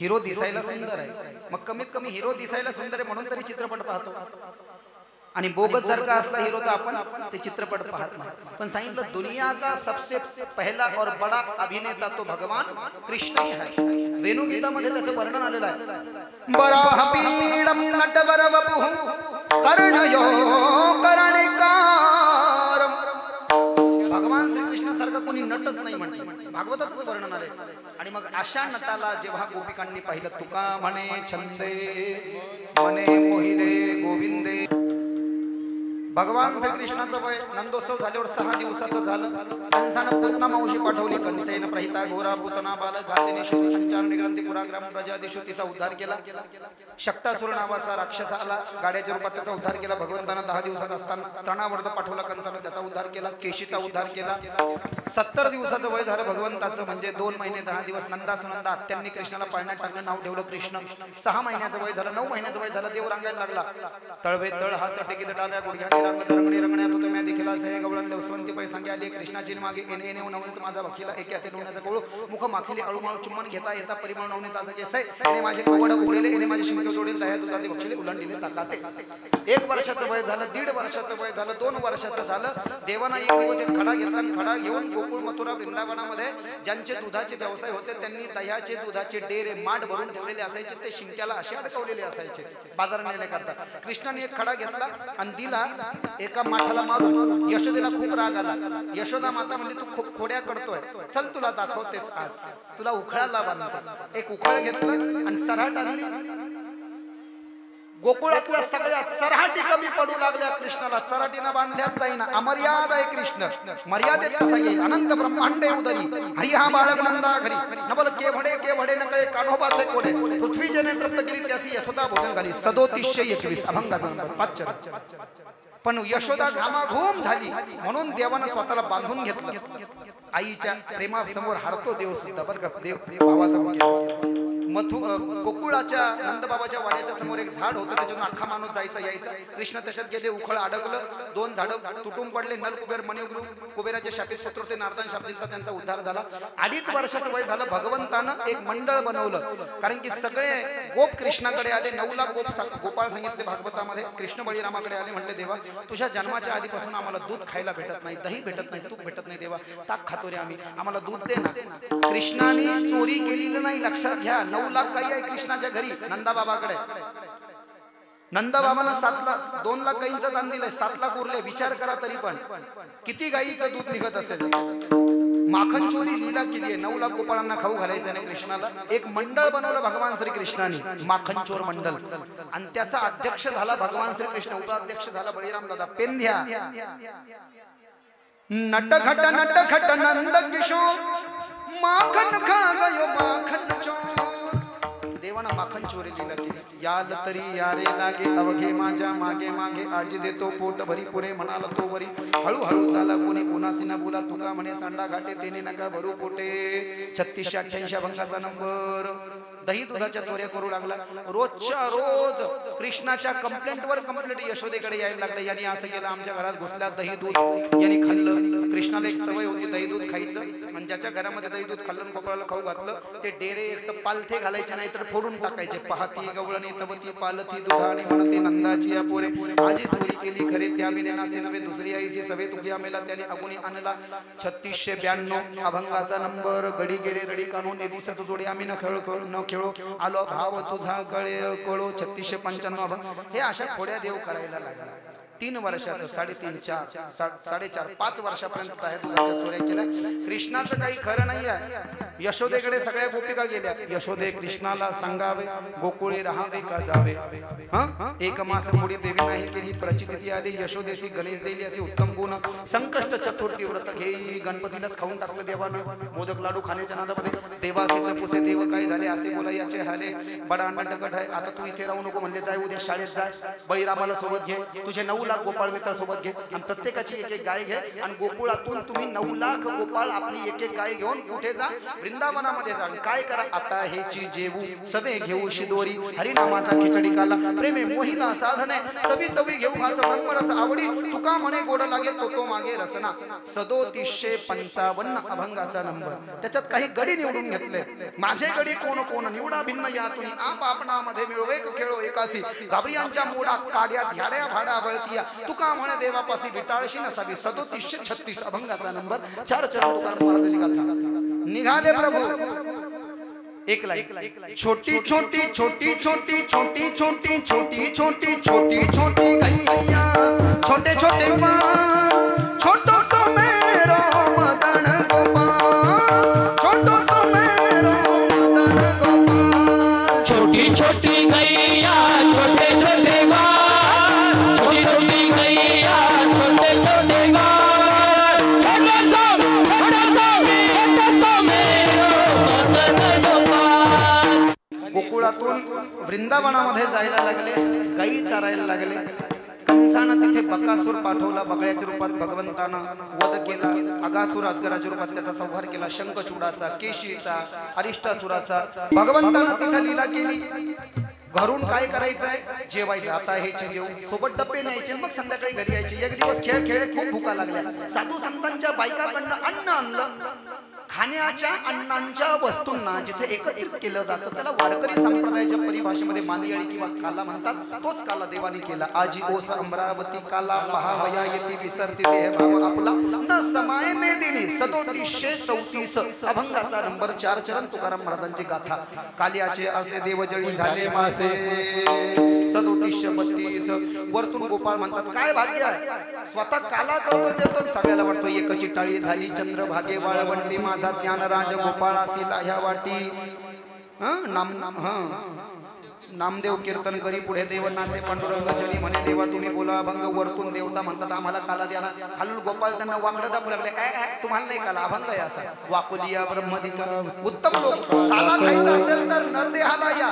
हिरो दिसायला सुंदर आहे, मग कमीत कमी हिरो दिसायला सुंदर आहे म्हणून तरी चित्रपट पाहतो. आणि बोगस सारखा असला हिरो तर आपण ते चित्रपट पाहत नाही. पण सांगितलं दुनिया का सबसे पहला और बड़ा अभिनेता तो भगवान कृष्ण ही है. वेणुगीतामध्ये त्याचं वर्णन आलेलं आहे. बराहपीडम नटवर वपुः कर्णयो कर्णिकारम. भगवान श्रीकृष्ण सारखा कोणी नटच नाही म्हटलं, भागवतातच वर्णन आले. आणि मग अशा नटाला जेव्हा गोपिकांनी पाहिलं, तुका म्हणे छंदे म्हणे मोहिले गोविंदे. भगवान श्रीकृष्णाचं वय नंदोत्सव झाल्यावर 6 दिवसाचं झालं. कंसानं पुतना मावशी पाठवली. कंसेन प्रहिता घोरा पुतना बाल घातिने शिशु संचार निग्रंथी पुराग्राम प्रजादेशो तिचा उद्धार केला. शक्तासुर नावाचा राक्षस आला, गाड्याच्या रूपात त्याचा उद्धार केला. भगवंतानं 10 दिवसाचा असताना तणावर्ध पाठवला कंसानं, त्याचा उद्धार केला. केशीचा उद्धार केला. 70 दिवसाचं वय झालं भगवंताचं, म्हणजे 2 महिने 10 दिवस. नंदा सुनंदा आत्यांनी कृष्णाला पाळण्यात टाकलं, नाव ठेवलं कृष्ण. 6 महिन्याचं वय झालं, 9 महिन्याचं वय झालं, देव रांगायला लागला. तळवे तळ हात टेकीत डाव्या गुडघ्याने रंग तरंगणी रंगण्यात होतो म्या देखील असे गवळण लवसवंती पै सांगे आली कृष्णाची मागे एने एने नवनीत माझा वकीला एक याते डोण्याचा कळू मुख माखिले अळूमाळू चुम्मन घेता येता परिमळ नवनीत ताजा केसय एने माझे कवड उडेले एने माझे शिंके जोडेल दया दुधा ते बक्षिले उलांडीले ताकाते 1 वर्षाचं वय झालं 1.5 वर्षाचं वय झालं 2 वर्षाचं झालं देवाना एक दिवस एक खडा घेतला आणि खडा घेऊन गोकुळ मथुरा वृंदावनामध्ये ज्यांचे दुधाचे व्यवसाय होते त्यांनी दह्याचे दुधाचे डेरे माठ भरून ठेवलेले असायचे ते शिंक्याला असे अडकवलेले असायचे बाजारात नेण्याकरता कृष्णाने एक खडा घेतला आणि दिला एका माठाला मारून यशोदेला खूप राग आला यशोदा माता म्हणली तू खूप खोड्या करतोय चल तुला दाखवतेस आज तुला उखळाला बांधतो एक उखळ घेतलं आणि सराट आणली गोकुळातल्या सगळ्या सराटी कमी पडू लागल्या कृष्णाला सराटीनं बांधल्याच जाईना अमर्याद आहे कृष्ण मर्यादेत कसा येईल अनंत ब्रह्मांडे उदरी हरी हा बाळक नंदा घरी नबल के भडे नकळे कान्होबाचे कोडे पृथ्वी जने तृप्त केली त्यासी यशोदा भोजन घाली 3721 अभंगाचा नंबर 5 पण यशोदा घामाघूम झाली म्हणून देवानं स्वतःला बांधून घेतलं आईच्या प्रेमासमोर हारतो देव सुद्धा बरं का देव भावासमोर गोकुळाच्या नंदबाबाच्या वाड्याच्या समोर एक झाड होतं त्याच्यातून अख्खा माणूस जायचा यायचा कृष्ण त्याच्यात गेले उखळ अडकलं 2 झाडं तुटून पडले नल कुबेर मणिग्रू कुबेराचे शापित पुत्र ते नारदान शापितचा त्यांचा उद्धार झाला 2.5 वर्षाचं वय झालं भगवंतानं एक मंडळ बनवलं कारण की सगळे गोप कृष्णाकडे आले 9 लाख गोपाळ सांगितले भागवतामध्ये कृष्ण बळीरामाकडे आले म्हटले देवा तुझ्या जन्माच्या आधीपासून आम्हाला दूध खायला भेटत नाही दही भेटत नाही तूप भेटत नाही देवा ताक खातो रे आम्ही आम्हाला दूध दे ना कृष्णाने चोरी केलेली नाही लक्षात घ्या 9 लाख गाई आहे कृष्णाच्या घरी नंदाबाबाकडे नंदाबाबांना 2 लाख गाईंचं दान दिलंय 7 लाख उरले विचार करा तरी पण किती गाईचं दूध निघत असेल माखन चोरी लीला केली आहे 9 लाख गोपाळांना खाऊ घालायचं नाही कृष्णाला एक मंडळ बनवलं भगवान श्री कृष्णाने माखन चोर मंडळ आणि त्याचा अध्यक्ष झाला भगवान श्री कृष्ण उपाध्यक्ष झाला बळीराम दादा पेंध्या नटखट नंद किशोर माखन खा गयो माखन चोर देवाना माखन चोरी लीला केली याल तरी यारे लागे अवघे माझ्या मागे मागे आज देतो पोट भरी पुरे म्हणाल तो वरी हळूहळू झाला कोणी कोणासी ना बोला तुका म्हणे सांडा घाटे देणे नका भरू पोटे 3688 अभंगाचा नंबर दही दुधाच्या चोऱ्या करू लागला रोजच्या रोज कृष्णाच्या कंप्लेंटवर कंप्लेंट यशोदेकडे यायला लागले यांनी असं केलं आमच्या घरात घुसल्या दही दूध यांनी खाल्लं कृष्णाला एक सवय होती दही दूध खायचं आणि ज्याच्या घरामध्ये दही दूध खाल्लं गोपाळाला खाऊ घातलं ते डेरे एक तर पालथे घालायचे नाही तर फोडून टाकायचे पहाती गवळणी तबती पालथी दुधाणी म्हणते नंदाची या पोरे आजी चोरी केली खरे त्या विनेनासे नव्हे दुसरी आईशी सवे तुकिया मेला त्याने अगुनी आणला 3692 अभंगाचा नंबर गडी गेले रडी कानून दिसत जोडे आम्ही न खेळो आलो भाव तुझा कळो 3695 अभंग हे अशा खोड्या देव करायला लागला 3 वर्षाचं 3.5 4 4.5 5 वर्षापर्यंत आहे दुधाच्या चोऱ्या केल्या कृष्णाचं काही खरं नाही आहे यशोदेकडे सगळ्या गोपिका गेल्या यशोदे कृष्णाला सांगावे गोकुळे राहावे का जावे एक मास पुढे देवी नाही केली प्रचिती आली यशोदेशी गणेश देली असे उत्तम गुण संकष्ट चतुर्थी व्रत घेई गणपतीलाच खाऊन टाकलं देवानं मोदक लाडू खाण्याच्या नादामध्ये देवासी सपुसे देव काय झाले असे बोला याचे हाले बडा नाटकट आहे आता तू इथे राहू नको म्हणजे जाय उद्या शाळेत जाय बळीरामाला सोबत घे तुझे 9 लाख गोपाळ मित्र सोबत घे आणि प्रत्येकाची एक गाय घे आणि गोकुळातून तुम्ही 9 लाख गोपाळ आपली एक गाय घेऊन कुठे जा वृंदावनामध्ये जा काय करा आता हेची जेवू सवे घेऊ शिदोरी हरिनामाचा खिचडी काला प्रेमे मोहिला साधने सवी सवी घेऊ हास ब्रह्मरस आवडी तुका म्हणे गोड लागे तो मागे रसना 3755 अभंगाचा नंबर त्याच्यात काही गडी निवडून घेतले माझे गडी कोण निवडा भिन्न यातून आप आपणामध्ये मिळो एक खेळो एकासी घाबरियांच्या मोडा काड्या ध्याड्या भाडा बळतिया तुका म्हणे देवापासी विटाळशी नसावी 3736 अभंगाचा नंबर 4 चरण तुकाराम महाराजांची गाथा निघाले प्रभू एक लाईन छोटी छोटी छोटी छोटी छोटी छोटी छोटी छोटी छोटी छोटी गैया छोटे छोटे बाल छोटो सो मेरो मदन गोपाल छोटो सो मेरो मदन गोपाल छोटी छोटी गैया छोटे छोटे बाल छोटी छोटी गैया छोटे छोटे बाल छोटो सो मेरो मदन गोपाल गोकुळातून वृंदावनामध्ये जायला लागले गायी चारायला लागले कंसानं तिथे बकासूर पाठवला बगळ्याच्या रूपात भगवंतानं वध केला अगासूर अजगराच्या रूपात त्याचा संहार केला शंखचूडाचा केशीचा अरिष्टासुराचा भगवंतानं तिथे लीला केली घरून काय करायचं आहे, जेवायचं. आता हे जेव सोबत डब्बे न्यायचे, मग संध्याकाळी घरी यायचे. एक दिवस खेळ खेळ खूप भुका लागल्या. साधू संतांच्या बायकाकडनं अन्न आणलं. खाण्याच्या अन्नांच्या वस्तूंना जिथे एकत्रित केलं जातं त्याला वारकरी संप्रदायाच्या परिभाषेमध्ये मांदियाळी किंवा काला म्हणतात. तोच काला देवानी केला. आजी ओस अमरावती काला पहावया येती विसरती देह भाव आपला न समाय मेदिनी 3734 अभंगाचा नंबर 4 चरण तुकाराम महाराजांची गाथा. कालियाचे असे देवजळी झाले मासे 3732. वरतून गोपाळ म्हणतात काय भाग्य आहे, स्वतः काला करतोय देतो, सगळ्याला वाटतो एकची टाळी झाली चंद्रभागे वाळवंटी माझा ज्ञानराज गोपाळासीला ह्या वाटी. नामदेव कीर्तन करी पुढे देव नाचे पांडुरंग चली म्हणे देवा तुम्ही बोला अभंग. वरतून देवता म्हणतात आम्हाला काला द्या ना. खालून गोपाळ त्यांना वाकडं दाखवू लागले. काय तुम्हाला नाही काला, अभंग आहे असा. वाकुलिया ब्रह्मदिका उत्तम लोक. काला खायचा असेल तर नरदेहाला या,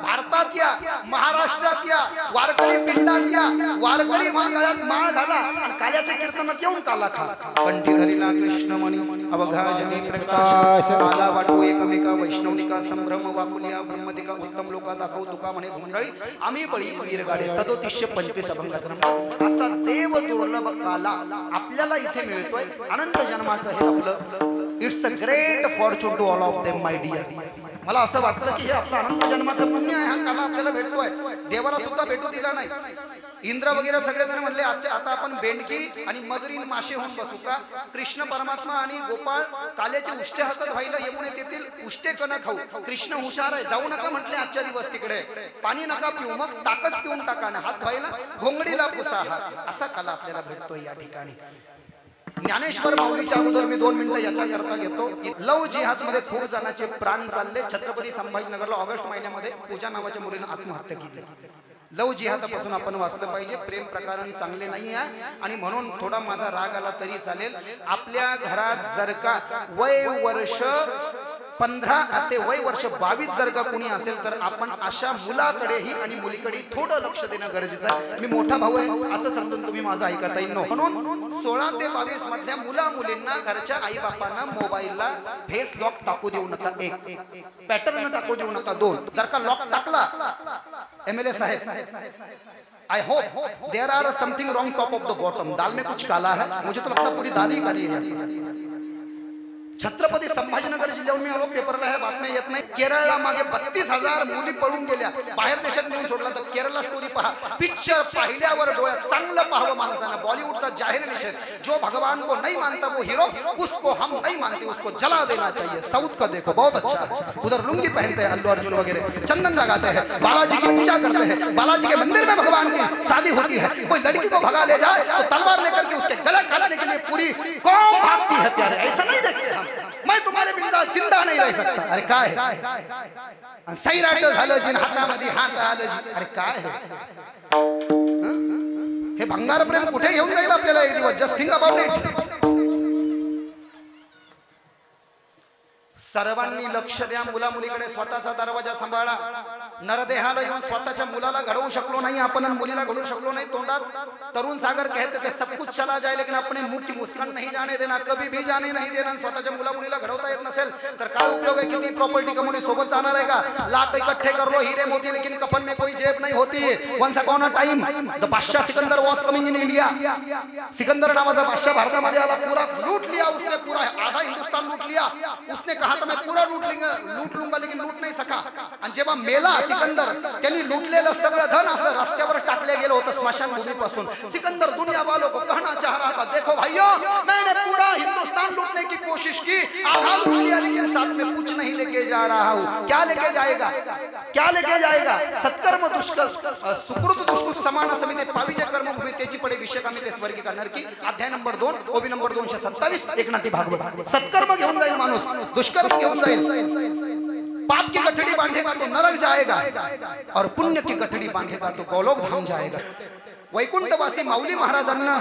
भारतात या, महाराष्ट्रात या, वारकरी पिंडात या, वारकरी गळ्यात माळ घाला आणि काल्याच्या कीर्तनात येऊन काला खा. कंठी धरीला कृष्णमणी अवघा जनी प्रकाश काला वाटो एकमेका वैष्णवनिका संभ्रम वाकुलिया ब्रह्मदिका उत्तम लोका दाखव तुका म्हणे भुंडळी आम्ही बळी वीरगाडे 3725 अभंगाचा नंबर. असा देव दुर्लभ काला आपल्याला इथे मिळतोय. अनंत जन्माचं हे आपलं it's a great fortune to all of them my dear. मला असं वाटतं की हे आपलं अनंत जन्माचं पुण्य आहे. हा काला आपल्याला भेटतोय. देवाला सुद्धा भेटू दिला नाही. इंद्र वगैरे सगळेजण म्हणले आता आपण बेंडकी आणि मगरीन मासे होऊन बसू का. कृष्ण परमात्मा आणि गोपाळ काल्याचे उष्टे हातात व्हायला यमुने तेथील उष्टे कण खाऊ. कृष्ण हुशार आहे, जाऊ नका म्हटले आजच्या दिवस तिकडे. पाणी नका पिऊ, मग ताकच पिऊन टाका ना. हात व्हायला घोंगडीला पुसा. असा काला आपल्याला भेटतोय या ठिकाणी. ज्ञानेश्वर माऊलीच्या अगोदर मी 2 मिनिटं याच्याकरता घेतो. लव जिहाद मध्ये खूप जणांचे प्राण चालले. छत्रपती संभाजीनगरला ऑगस्ट महिन्यामध्ये पूजा नावाच्या मुलीने आत्महत्या केली. लव जिहादापासून आपण वाचलं पाहिजे. प्रेम प्रकरण चांगले नाही आहे आणि म्हणून थोडा माझा राग आला तरी चालेल. आपल्या घरात जर का वय वर्ष 15 ते वय वर्ष 22 जर का कोणी असेल तर आपण अशा मुलाकडेही आणि मुलीकडे थोडं लक्ष देणं गरजेचं आहे. मी मोठा भाऊ आहे असं समजून तुम्ही माझं ऐकता येईल. म्हणून 16 ते 22 मधल्या मुला मुलींना घरच्या आई बापांना मोबाईलला फेस लॉक टाकू देऊ नका. 1 पॅटर्न टाकू देऊ नका. 2 जर का लॉक टाकला MLA Saheb I hope there are something wrong top of the bottom. दाल में कुछ काला है. मुझे तो लगता पूरी दाल ही काली है. छत्रपती संभाजीनगर जिल्ह्याहून मी आलो. पेपरला ह्या बातम्या येत नाही. केरळला मागे 32,000 मुली पळून गेल्या. बाहेर देशात नेऊन सोडला. तर केरळला स्टोरी पहा. पिक्चर पाहिल्यावर डोळ्यात चांगलं पाहावं माणसानं. बॉलिवूडचा जाहीर निषेध. जो भगवान को नहीं मानता वो हीरो, उसको हम नहीं मानते, उसको जला देना चाहिए. साउथ का देखो बहुत अच्छा. उधर लुंगी पहनते हैं अल्लू अर्जुन वगैरह, चंदन लगाते हैं, बालाजी की पूजा करते हैं. बालाजी के मंदिर में भगवान की शादी होती है. कोई लड़की को भगा ले जाए तो तलवार लेकर के उसके गला काटने के लिए पूरी कौम भागती है. प्यारे ऐसा नहीं देखते हम. मैं तुम्हारे बिंदा जिंदा नहीं रह सकता. अरे काय है सही रायटर झालं जी हातामध्ये हात आलं जी. अरे काय है हे भंगार प्रेम कुठे घेऊन जाईल आपल्याला एक दिवस. Just think about it. सर्वांनी लक्ष द्या. मुला मुलीकडे स्वतःचा दरवाजा सांभाळा. नरदेहाला येऊन स्वतःच्या मुलाला घडवू शकलो नाही आपण आणि मुलीला घडवू शकलो नाही. तोंडात तरुण सागर कहते थे सब कुछ चला जाए लेकिन अपने मुंह की मुस्कान नहीं जाने देना, कभी भी जाने नहीं देना. स्वतःच्या मुला मुलीला घडवता येत नसेल तर काय उपयोग आहे. किती प्रॉपर्टी कमवून सोबत जाणार आहे का. लाख इकट्ठे कर लो हीरे मोती लेकिन कफन में कोई जेब नहीं होती. Once upon a time the badshah Sikandar वाज कमिंग इन इंडिया. सिकंदर नावाचा बादशाह भारतामध्ये आला. पूरा लूट लिया उसने. पूरा आधा हिंदुस्तान लूट लिया. उसने कहा था मैं पूरा लूट लूंगा लेकिन लूट नहीं सका. आणि जेव्हा मेला सिकंदर त्यांनी लूटलेलं सगळं धन असं रस्त्यावर टाकले गेलं होतं स्मशान भूमीपासून. सिकंदर दुनिया वालों को कहना चाह रहा था देखो भाइयों मैंने पूरा हिंदुस्तान लूटने की कोशिश की, आधा लूट लिया लेकिन साथ में कुछ नहीं लेके जा रहा हूं. क्या लेके जाएगा, क्या लेके जाएगा. सत्कर्म दुष्कृत सुकृत दुष्कृत समान समिती पाविजे कर्मभूमी त्याची पडे विषय कामी ते स्वर्गी का नरकी. अध्याय नंबर 2 ओबी नंबर 227 एकनाथी भागवत. सत्कर्म घेऊन जाईल माणूस, दुष्कर्म घेऊन जाईल. पाप की गठड़ी बांधेगा तो नरक जाएगा और पुण्य की गठड़ी बांधेगा तो गोलोक धाम जाएगा. वैकुंठवासी माऊली महाराजांना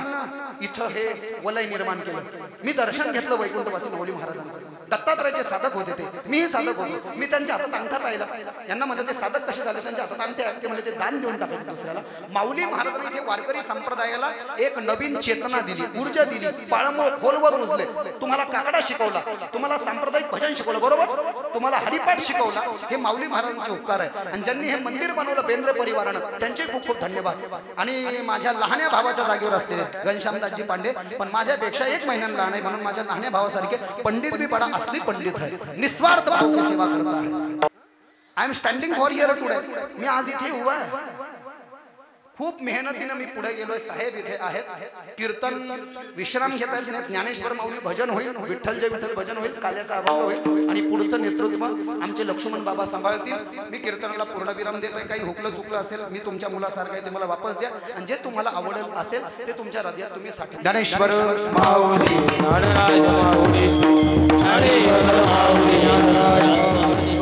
इथं हे वलय निर्माण केलं. मी दर्शन घेतलं वैकुंठवासी माऊली महाराजांचं. दत्तात्रयाचे साधक होते ते, मीही साधक होतो. मी त्यांच्या हातात अंगठा पाहिला. यांना म्हणलं ते साधक कसे झाले, त्यांच्या हातात अंगठे आहे. ते म्हणजे ते दान देऊन टाकायचे दुसऱ्याला. माऊली महाराजांनी इथे वारकरी संप्रदायाला एक नवीन चेतना दिली, ऊर्जा दिली. पाळंमुळ खोलवर रुजले. तुम्हाला काकडा शिकवला, तुम्हाला सांप्रदायिक भजन शिकवलं, बरोबर, तुम्हाला हरिपाठ शिकवला. हे माऊली महाराजांचे उपकार आहे. आणि ज्यांनी हे मंदिर बनवलं बेंद्रे परिवारानं, त्यांचे खूप खूप धन्यवाद. आणि माझ्या लहान्या भावाच्या जागेवर असलेले घनश्यामदासजी पांडे, पण माझ्यापेक्षा 1 महिन्यानं लहान आहे, म्हणून माझ्या लहान्या भावासारखे पंडित भी बडा असली पंडित आहे, निस्वार्थ भाव से सेवा करता है. I am standing for here today. मी आज इथे उभा आहे. खूप मेहनतीनं मी पुढे गेलोय. साहेब इथे आहेत, कीर्तन विश्राम घेत आहेत. ज्ञानेश्वर माऊली भजन होईल, विठ्ठल जय विठ्ठल भजन होईल, काल्याचा अभंग होईल आणि पुढचं नेतृत्व आमचे लक्ष्मण बाबा सांभाळतील. मी कीर्तनाला पूर्णविराम देतोय. काही हुकलं चुकलं असेल, मी तुमच्या मुलासारखं आहे, ते मला वापस द्या. आणि जे तुम्हाला आवडत असेल ते तुमच्या हृदयात तुम्ही साठवून. ज्ञानेश्वर माऊली, ज्ञानराज माऊली, ज्ञानेश्वर माऊली, ज्ञानराज माऊली.